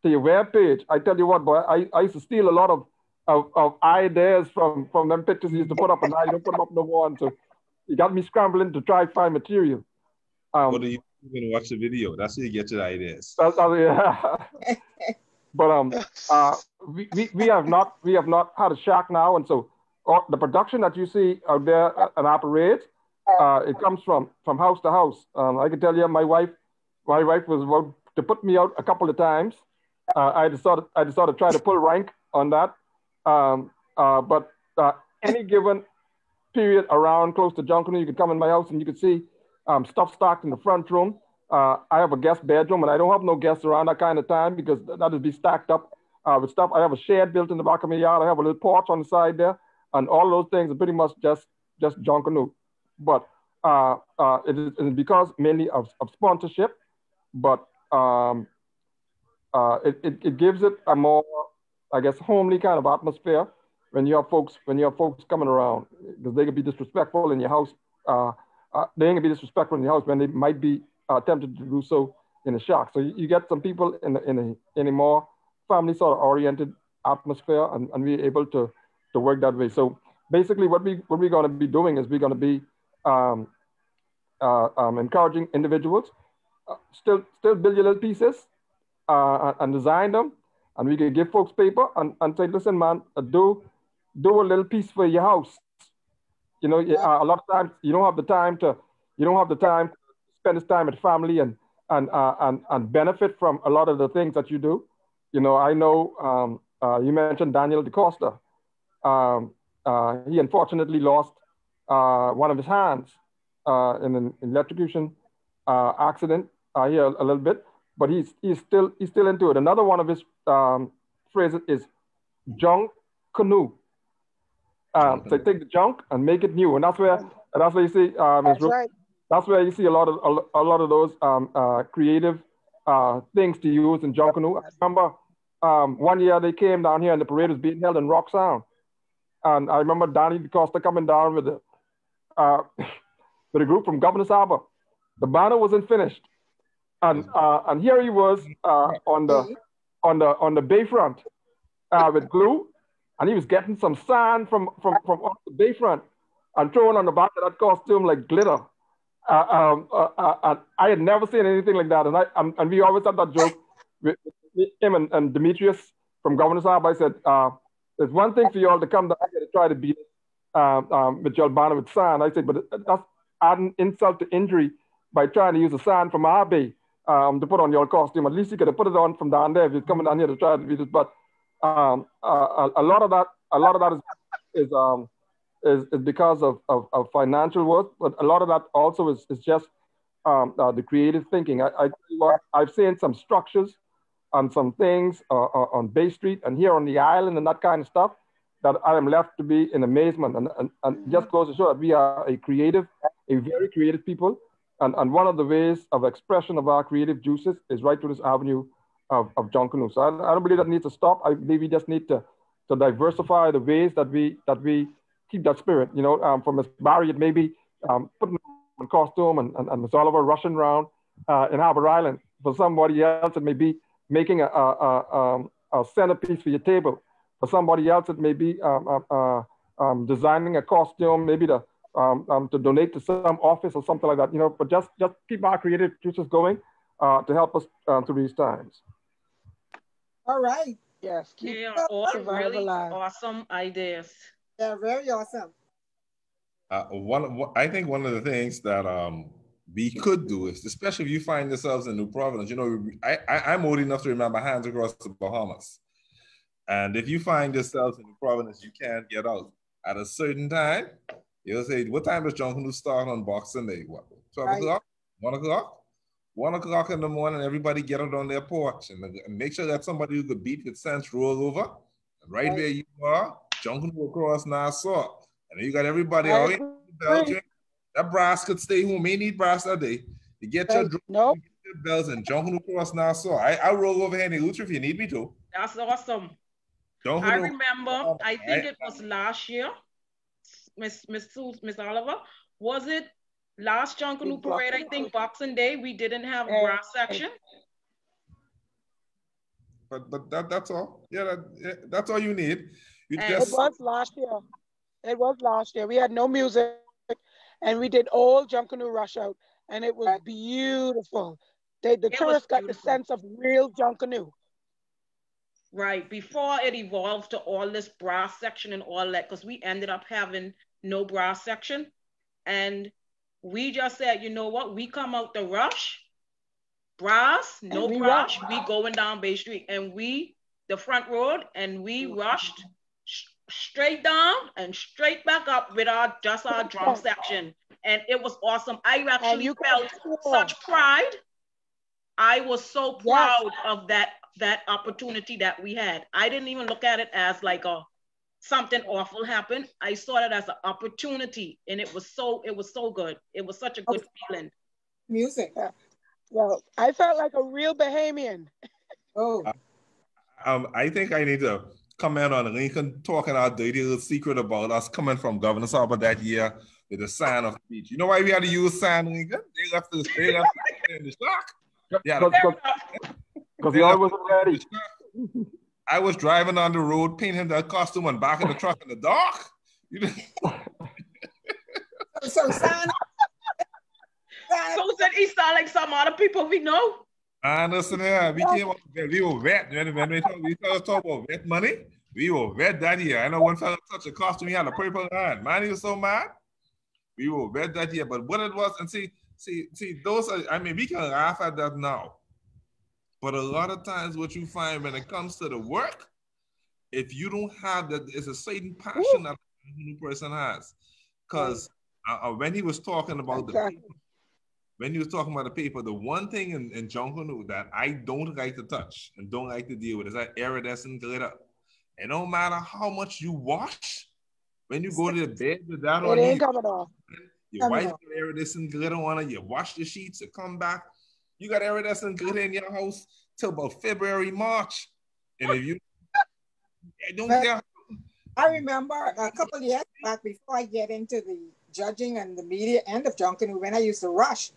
your web page. I tell you what, boy, I used to steal a lot of ideas from them pictures you used to put up, and now you don't put them up no more. And so you got me scrambling to try to find material. What do you even watch the video? That's how you get your ideas. Yeah. But we have not had a shack now, and so the production that you see out there and operates, it comes from house to house. I can tell you, my wife was about to put me out a couple of times. I decided to try to pull rank on that. But any given period around close to Junkanoo, you could come in my house and you could see stuff stocked in the front room. I have a guest bedroom, and I don't have no guests around that kind of time because that would be stacked up with stuff. I have a shed built in the back of my yard. I have a little porch on the side there, and all those things are pretty much just Junkanoo. But it is because mainly of sponsorship, but it gives it a more, I guess, homely kind of atmosphere when you have folks coming around, because they could be disrespectful in your house. They ain't gonna be disrespectful in your house when they might be tempted to do so in a shack. So you get some people in a more family sort of oriented atmosphere, and we're able to work that way. So basically, what we're going to be doing is we're going to be encouraging individuals still build your little pieces and design them, and we can give folks paper and say, listen, man, do a little piece for your house. You know, a lot of times you don't have the time to spend this time with family and benefit from a lot of the things that you do. You know, I know you mentioned Daniel DeCosta. He unfortunately lost one of his hands in an electrocution accident here a little bit, but he's still into it. Another one of his phrases is junk canoe. So take the junk and make it new, and that's where you see that's where you see a lot of those creative things to use in Junkanoo. I remember one year they came down here and the parade was being held in Rock Sound, and I remember Danny DeCosta coming down with a group from Governor's Harbor. The banner wasn't finished, and here he was on the bayfront with glue. And he was getting some sand from off the bayfront and throwing on the back of that costume like glitter. And I had never seen anything like that. And we always had that joke with him and Demetrius from Governor's Harbor. I said, there's one thing for y'all to come down here to try to beat it with your banner with sand. I said, but that's adding insult to injury by trying to use the sand from our bay to put on your costume. At least you could have put it on from down there if you're coming down here to try to beat it. But a lot of that is because of financial worth, but a lot of that also is just the creative thinking. I've seen some structures and some things on Bay Street and here on the island and that kind of stuff that I am left to be in amazement, and just goes to show that we are a very creative people, and one of the ways of expression of our creative juices is right through this avenue of Junkanoo. So I don't believe that needs to stop. I believe we just need to diversify the ways that we keep that spirit. You know, for Miss Barry, it may be putting on costume and Miss Oliver rushing around in Harbor Island. For somebody else, it may be making a centerpiece for your table. For somebody else, it may be designing a costume, maybe to donate to some office or something like that. You know, but just keep our creative juices going to help us through these times. All right. Yes. They are all really awesome ideas. They're very awesome. I think one of the things that we could do is, especially if you find yourselves in New Providence, you know, I'm old enough to remember Hands Across the Bahamas. And if you find yourselves in New Providence, you can't get out at a certain time, You'll say, what time does Junkanoo start on Boxing Day? What, 12 Right. o'clock? 1 o'clock? 1 o'clock in the morning, everybody get out on their porch and make sure that somebody who could beat with sense roll over. And right where you are, Junkanoo across Nassau. And then you got everybody I out in the agree. Belgium. That brass could stay home. May need brass that day. You get your drum, Nope. you get your bells, and Junkanoo across Nassau. I'll roll over here in Eleuthera if you need me to. That's awesome. I Junkanoo. remember, I think it was last year, Miss Oliver, was it last Junkanoo parade? I think Boxing Day, we didn't have a brass section. But that's all. Yeah, that's all you need. You It just was last year. It was last year. We had no music, and we did all Junkanoo Rush Out, and it was beautiful. The tourists got the sense of real Junkanoo. Right, before it evolved to all this brass section and all that, because we ended up having no brass section. And we just said, you know what, we come out the rush, brass, no brass, we going down Bay Street. And the front road, and we rushed straight down and straight back up with our drum section. And it was awesome. I actually felt such pride. I was so proud of that opportunity that we had. I didn't even look at it as like something awful happened. I saw it as an opportunity, and it was so good. It was such a good feeling. Music. Well, I felt like a real Bahamian. Oh. I think I need to comment on Lincoln talking our dirty little secret about us coming from Governor's Harbor that year with the sign of speech. You know why we had to use sign, Lincoln? They left us in the shock. Yeah, because he always ready. I was driving on the road, painting that costume and back in the truck in the dark. So sign. So said he sound like some other people we know. I understand. We were wet. When we talk about wet money, we were wet that year. I know one fellow touched a costume, he had a purple line. Man, he was so mad. We were wet that year. But what it was, and see, those are, I mean, we can laugh at that now. But a lot of times what you find when it comes to the work, if you don't have that, it's a certain passion that a new person has. Because when he was talking about the paper, the one thing in Junkanoo that I don't like to touch and don't like to deal with is that iridescent glitter. It don't matter how much you wash, when you go to the bed with that on, it ain't coming off. Your wife got iridescent glitter on it, you wash the sheets, you come back, you got iridescent glitter in your house till about February, March. And if you don't care. I remember a couple of years back, before I get into the judging and the media end of Junkanoo, when I used to rush.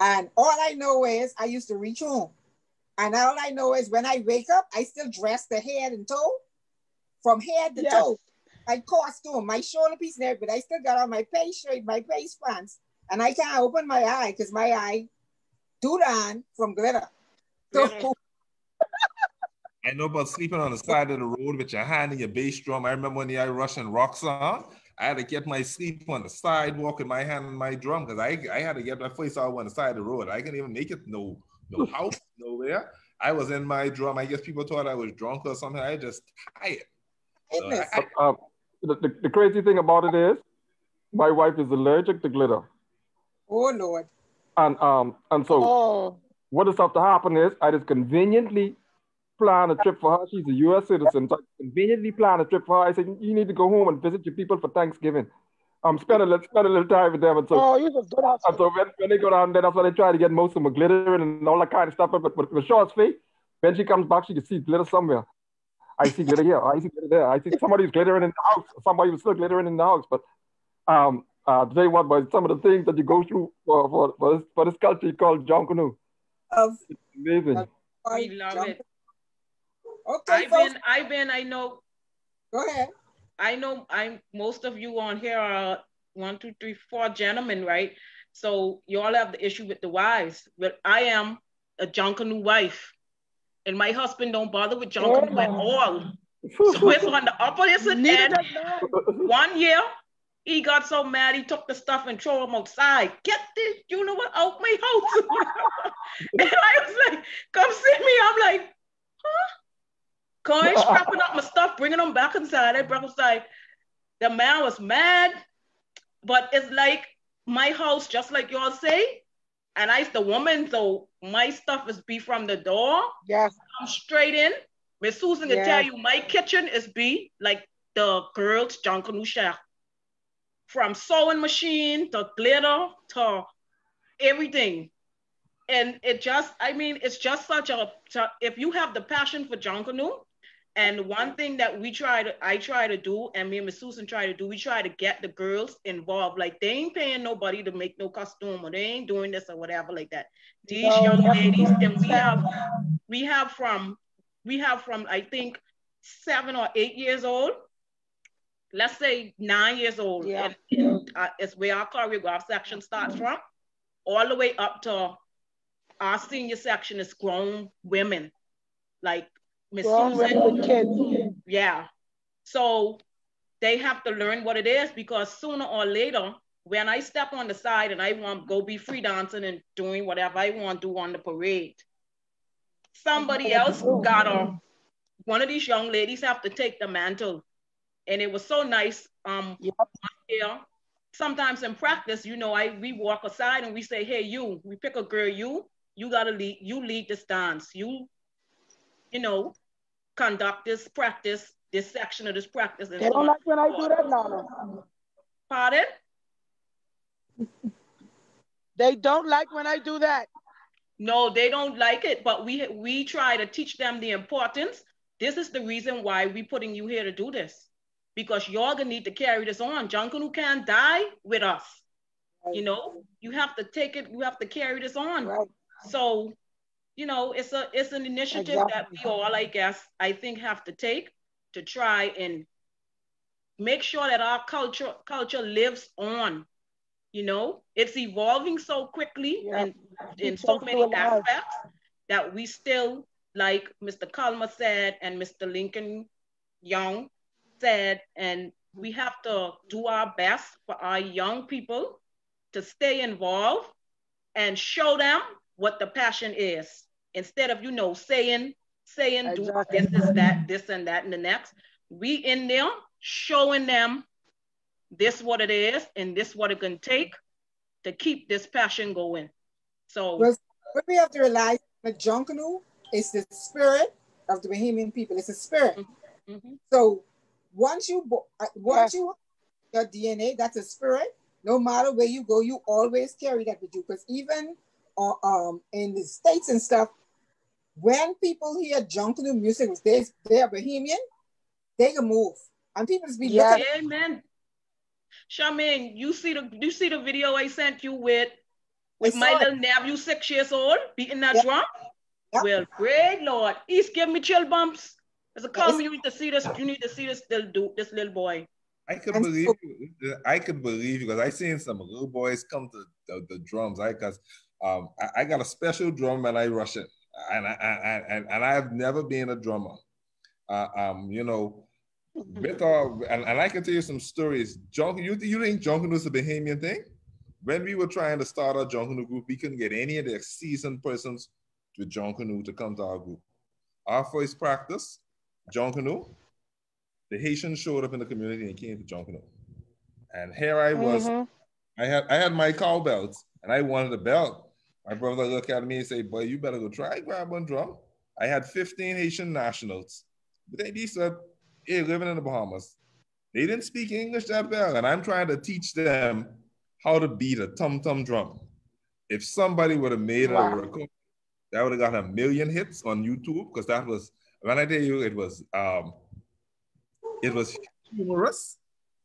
And all I know is I used to reach home. And all I know is when I wake up, I still dress the head and toe. From head to toe. My costume, my shoulder piece and everything. But I still got on my face shirt, my face pants. And I can't open my eye because my eye do on from glitter. So, I know about sleeping on the side of the road with your hand in your bass drum. I remember when I Russian rock song, I had to get my sleep on the sidewalk with my hand on my drum because I had to get my face out on the side of the road. I couldn't even make it no house, nowhere. I was in my drum. I guess people thought I was drunk or something. I just tired. So the crazy thing about it is, my wife is allergic to glitter. Oh Lord. And so what is have to happen is I just conveniently plan a trip for her. She's a U.S. citizen. So I conveniently plan a trip for her. I said, you need to go home and visit your people for Thanksgiving. Spend a little time with them. And so, when they go down there, that's why they try to get most of them glitter and all that kind of stuff. But with Shaw's face, when she comes back, she can see glitter somewhere. I see glitter here. I see glitter there. I see somebody's glittering in the house. Somebody was still glittering in the house. But to tell you what, boys, some of the things that you go through for this culture called Junkanoo. It's amazing. We love it. Okay, I know. Go ahead. I know most of you on here are 1, 2, 3, 4 gentlemen, right? So you all have the issue with the wives, but I am a Junkanoo wife. And my husband don't bother with Junkanoo at all. So it's on the opposite end. 1 year, he got so mad, he took the stuff and threw them outside. Get this, you know what, out my house. And I was like, come see me. I'm like, huh? Going, strapping up my stuff, bringing them back inside. I brought inside. The man was mad. but it's like my house, just like y'all say, and I's the woman, so my stuff is be from the door. Yes. Come straight in. Miss Susan can tell Yes. you my kitchen is be like the girls' Junkanoo shack. From sewing machine to glitter to everything. And it just, I mean, it's just such a, if you have the passion for Junkanoo, and one thing that I try to do, and me and Miss Susan try to do, we try to get the girls involved. Like they ain't paying nobody to make no costume, or they ain't doing this or whatever like that. These No, young that's ladies, and exactly. we have from I think 7 or 8 years old, let's say 9 years old, Yeah. and it's where our choreograph section starts from, all the way up to our senior section is grown women, like Miss Grown women with Susan. kids. Yeah. So they have to learn what it is, because sooner or later, when I step on the side and I want to go be free dancing and doing whatever I want to do on the parade, somebody else gotta, one of these young ladies have to take the mantle. And it was so nice. Yep. Yeah. Sometimes in practice, we walk aside and we say, hey, we pick a girl, you gotta lead this dance. You know, conduct this practice, this section of this practice, and They so don't on. like when I do that, Nana. Pardon? They don't like when I do that. No, they don't like it, but we try to teach them the importance. This is the reason why we putting you here to do this, because y'all gonna need to carry this on. Junkanoo can't die with us. Right. You have to take it. You have to carry this on. Right. So, it's an initiative that Exactly. we all, I guess, I think have to take to try and make sure that our culture lives on. It's evolving so quickly Yeah. and in Keep so them many still alive. aspects that we still, like Mr. Kalma said and Mr. Lincoln Young said, and we have to do our best for our young people to stay involved and show them what the passion is, instead of saying do Exactly. this is that, this and that and the next. We in there showing them this what it is and this what it can take to keep this passion going. So Well, what we have to realize, the Junkanoo is the spirit of the Bahamian people. It's a spirit. mm-hmm. So once you Yes. your DNA, that's a spirit. No matter where you go, you always carry that with you. Because even in the States and stuff, when people hear Junkanoo music, they are Bahamian, they can move. And people just be looking Yes. at amen. Charmaine, you see the video I sent you with I my saw it. little nephew, 6 years old, beating that Yeah, drum? yeah, Well, great Lord. He's giving me chill bumps. As a yeah. come, you need to see this. You need to see this little boy. I could And believe so, you. I could believe you because I seen some little boys come to the drums. Because I got a special drum and I rush it, and I've never been a drummer. You know, with all and I can tell you some stories. You think Junkanoo is a Bahamian thing? When we were trying to start our Junkanoo group, we couldn't get any of the seasoned persons with Junkanoo to come to our group. Our first practice, Junkanoo, the Haitians showed up in the community and came to Junkanoo. And here I was, Mm-hmm. I had my cowbells and I wanted a belt. My brother looked at me and said, boy, you better go try grab one drum. I had 15 Haitian nationals. But they said, hey, living in the Bahamas. They didn't speak English that well. And I'm trying to teach them how to beat a tum-tum drum. If somebody would have made a Wow. record, that would have got 1 million hits on YouTube, because that was, when I tell you, it was humorous.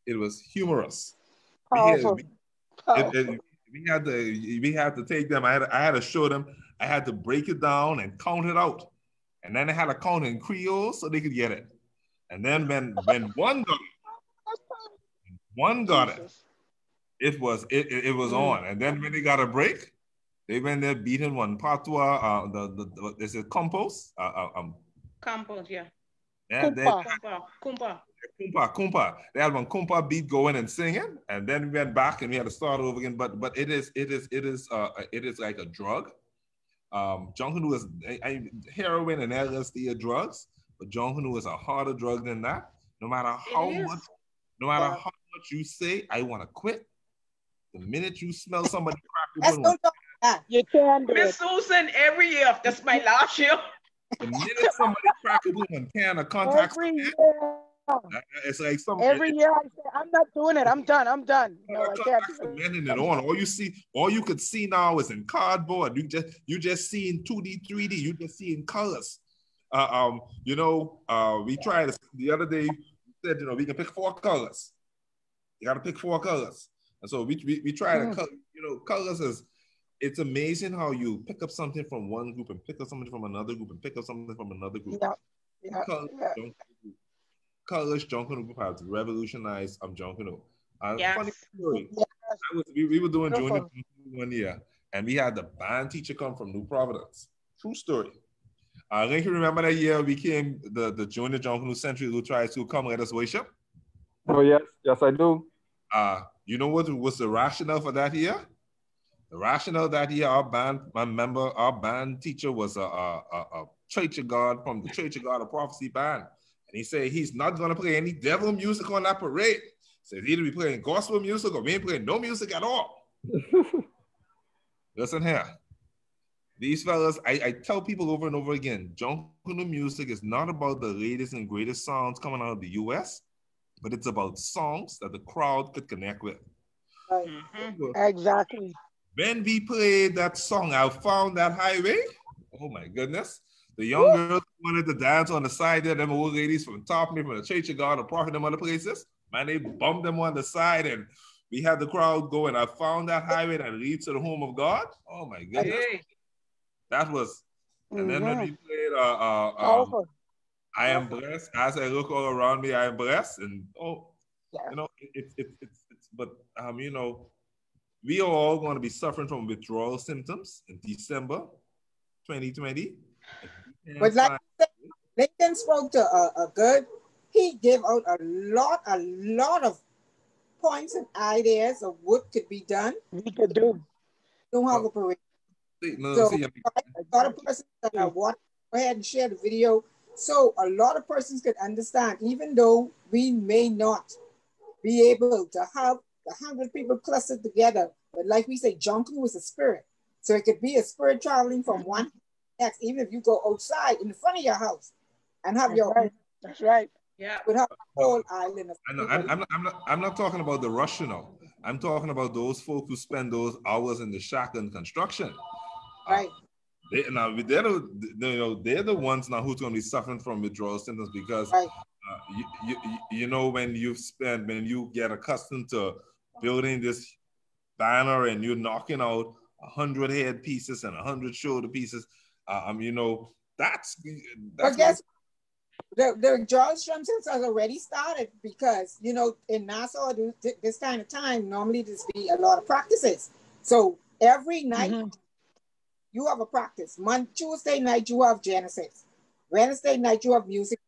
It was humorous. Powerful. Powerful. We had to take them. I had to show them. I had to break it down and count it out, and then I had to count in Creole so they could get it. And then when one got it, it was on. And then when they got a break, they went there beating one patois. Is it compost? Compost, yeah. Yeah, Kumpa. Kumpa. They had one Kumpa beat going and singing, and then we went back and we had to start over again. But it is like a drug. Junkanoo is heroin and LSD are drugs, but Junkanoo is a harder drug than that. No matter how much you say, I want to quit, The minute you smell somebody crack Let's open don't one, talk about that. You can do Miss it. Susan, every year, that's my last year. the minute somebody crack open one can of contacts, Every year. it's like some Every year I say, I'm not doing it. I'm done. I'm done. No, I can't contacts do for it. men in it on. All you could see now is in cardboard. You just seeing 2D, 3D. You just seeing colors. We tried the other day. We said, we can pick 4 colors. You got to pick 4 colors, and so we try to color. Colors is. It's amazing how you pick up something from one group and pick up something from another group and pick up something from another group. Yeah. Colors Junkanoo group has revolutionized Junkanoo. Yes. Funny story. Yes. We were doing junior Beautiful. one year, and we had the band teacher come from New Providence. True story. I think you remember that year we came, the junior Junkanoo Century who tried to come let us worship. Oh, yes, I do. You know what was the rationale for that year? The rationale that year, our band teacher was a Church of God from the Church of God of Prophecy band. And he said he's not going to play any devil music on that parade. So he's either be playing gospel music or we ain't playing no music at all. Listen here. These fellas, I tell people over and over again, Junkanoo music is not about the latest and greatest songs coming out of the US, but it's about songs that the crowd could connect with. Right. Exactly. When we played that song, I Found That Highway. Oh my goodness. The young girls wanted to dance on the side there, them old ladies from top me, from the Church of God, or Prophet, them other places. Man, they bumped them on the side and we had the crowd going. I found that highway that leads to the home of God. Oh my goodness. Hey. That was, and then when we played I Am Blessed, as I look all around me, I am blessed. And we are all going to be suffering from withdrawal symptoms in December 2020. But like Lincoln spoke to a good, he gave out a lot of points and ideas of what could be done. We could do. Don't have a parade. A lot of persons that are watching, go ahead and share the video. So a lot of persons could understand, even though we may not be able to have 100 people clustered together. But like we say, Junkanoo is a spirit. So it could be a spirit traveling from one to the next, even if you go outside in the front of your house and have That's right. Yeah. Would have a whole island of I'm not talking about the Russian. I'm talking about those folks who spend those hours in the shack and construction. Right. They're the ones now who's going to be suffering from withdrawal symptoms because when you get accustomed to building this banner and you're knocking out 100 head pieces and 100 shoulder pieces, that's but guess the withdrawal symptoms has already started because in Nassau this kind of time normally there's be a lot of practices. So every night you have a practice. Tuesday night you have Genesis. Wednesday night you have music.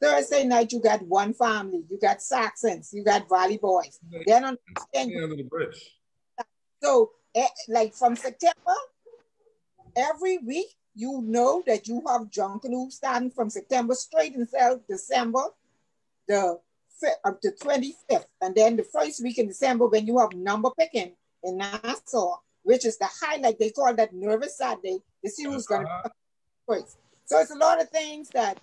Thursday night you got One Family. You got Saxons. You got Valley Boys. Then on the bridge. So like from September, every week you know that you have Junkanoo starting from September straight until December the 25th, and then the first week in December when you have number picking in Nassau, which is the highlight. They call that Nervous Saturday to see who's going to first. So it's a lot of things that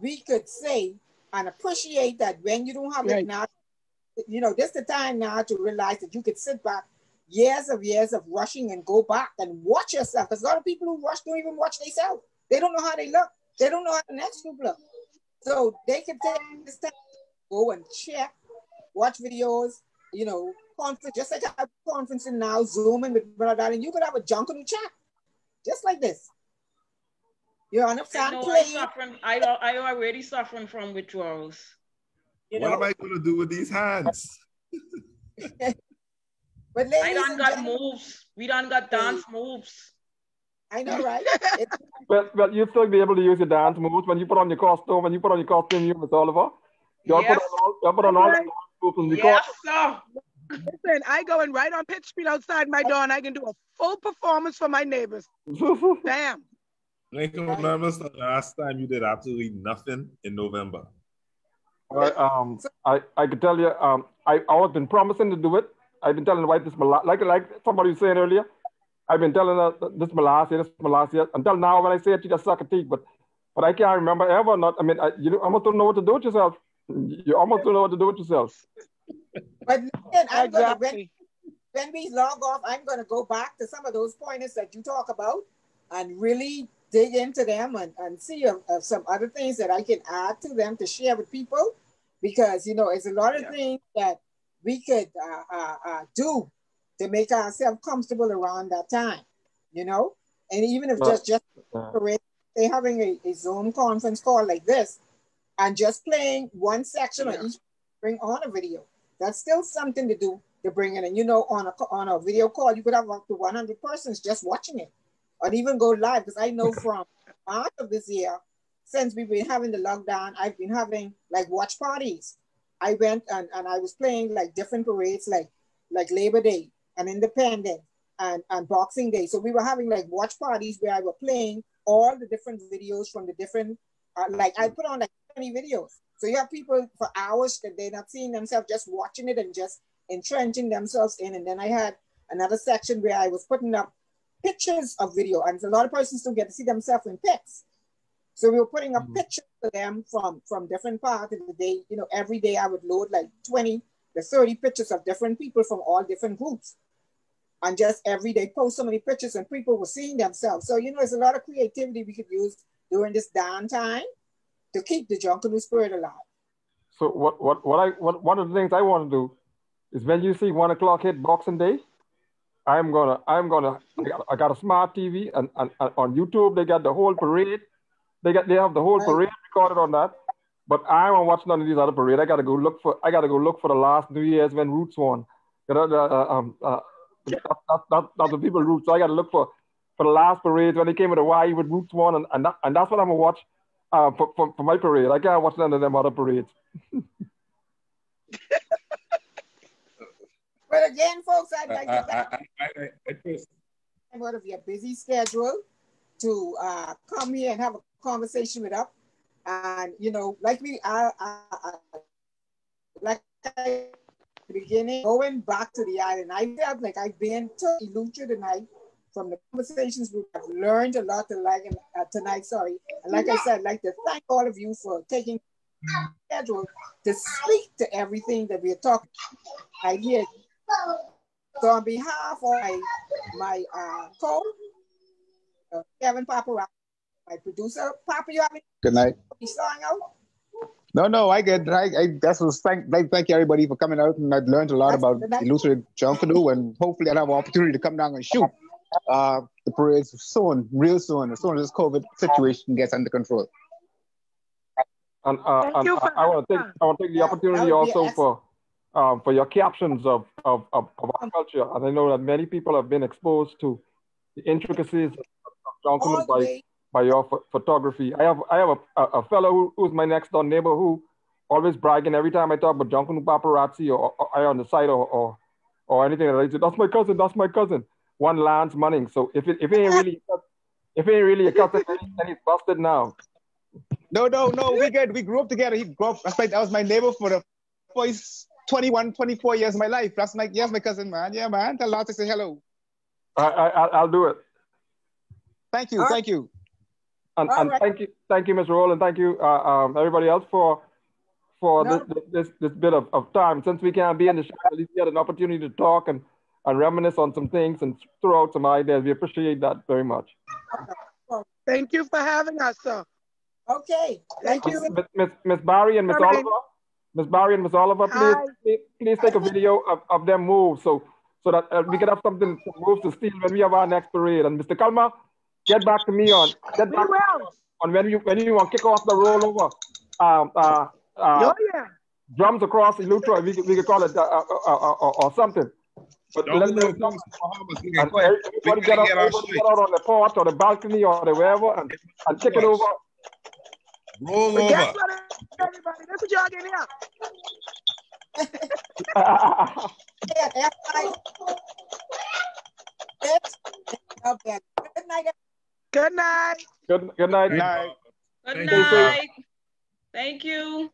we could say and appreciate that when you don't have it now. This is the time now to realize that you could sit back years of rushing and go back and watch yourself. Because a lot of people who rush don't even watch themselves. They don't know how they look. They don't know how the next group look. So they can take this time to go and check, watch videos, conference, just like I have conferencing now, Zooming with brother, and you could have a Junkanoo chat, just like this. You understand? I already suffering from withdrawals. What am I going to do with these hands? But I done got moves. We done got dance moves. I know, right? Well, you still be able to use your dance moves when you put on your costume. When you put on your costume, you Miss Oliver. You put on all the moves and yes, sir. Listen, I go in right on Pitch Street outside my door, and I can do a full performance for my neighbors. Damn. Lincoln, remember the last time you did absolutely nothing in November? So, I could tell you, I've been promising to do it. I've been telling the wife this like somebody was saying earlier. I've been telling her this is my last year, this is my last year. Until now, when I say it, she just suck a teeth. But I can't remember ever not. I mean, you almost don't know what to do with yourself. You almost don't know what to do with yourself. but again, I'm gonna Exactly. when we log off, I'm gonna go back to some of those pointers that you talk about and really dig into them and see some other things that I can add to them to share with people because it's a lot of things that we could do to make ourselves comfortable around that time, you know, and even if But, just uh, they having a Zoom conference call like this and just playing one section or each bring on a video. That's still something to do to bring it in. On a video call, you could have up to 100 persons just watching it, or even go live. Because I know from March of this year, since we've been having the lockdown, I've been having like watch parties. I went and I was playing like different parades, like Labor Day and Independence and Boxing Day. So we were having like watch parties where I were playing all the different videos from the different like I put on like 20 videos. So you have people for hours that they're not seeing themselves, just watching it and just entrenching themselves in. And then I had another section where I was putting up pictures of video, and a lot of persons don't get to see themselves in pics. So we were putting up pictures of them from different parts of the day. Every day I would load like 20 to 30 pictures of different people from all different groups. And just every day post so many pictures and people were seeing themselves. So, there's a lot of creativity we could use during this downtime to keep the Junkanoo spirit alive. so one of the things I want to do is when you see 1 o'clock hit Boxing Day, I got a smart TV and on YouTube they got the whole parade. They have the whole Right. parade recorded on that. But I don't watch none of these other parades. I gotta go look for the last New Year's when Roots won. That's the people Roots. So I gotta look for the last parades when they came with the Y with Roots won, and that's what I'm gonna watch for my parade. I can't watch none of them other parades. But again, folks, I'd like to I thank out of your busy schedule to come here and have a conversation with us. And like I beginning going back to the island, I felt like I've been to Eleuthera tonight from the conversations we've learned a lot tonight. Sorry, and like I said, I'd like to thank all of you for taking schedule to speak to everything that we're talking right here. So on behalf of my co Kevin Paparazzi, my producer, Papa, you have any Good night. song out? No, I get. I that's was thank you everybody for coming out, and I've learned a lot about Eleuthera Junkanoo, and hopefully I'll have an opportunity to come down and shoot the parades soon, real soon, as soon as this COVID situation gets under control. And Thank you for I want to take the opportunity also for your captions of our culture. And I know that many people have been exposed to the intricacies of Junkanoo by your photography. I have a fellow who's my next door neighbor who always bragging every time I talk about Junkanoo paparazzi or I on the site or anything that I say, that's my cousin. One Lance Manning. So if it ain't really a cousin, then he's busted now. No, we good. We grew up together. He grew up. That was my neighbor for the first 21, 24 years of my life. That's my cousin, man. Yeah, man. Tell Lance to say hello. I'll do it. Thank you. And thank you, Mr. Rowland. Thank you, everybody else for this bit of time. Since we can't be in the show, at least we had an opportunity to talk and reminisce on some things and throw out some ideas. We appreciate that very much. Thank you for having us, sir. Okay. Thank you. Miss Barry and Miss Oliver, please take a video of them move so that we can have something to move to steal when we have our next parade. And Mr. Kalma, get back to me on when you want to kick off the rollover. Drums across the Eleuthera, we could call it or something. But everybody get out on the porch or the balcony or the wherever and kick it over. Roll over. Guess what, everybody? That's what y'all getting here. Good night. Good night. Good night. Good night. Thank you.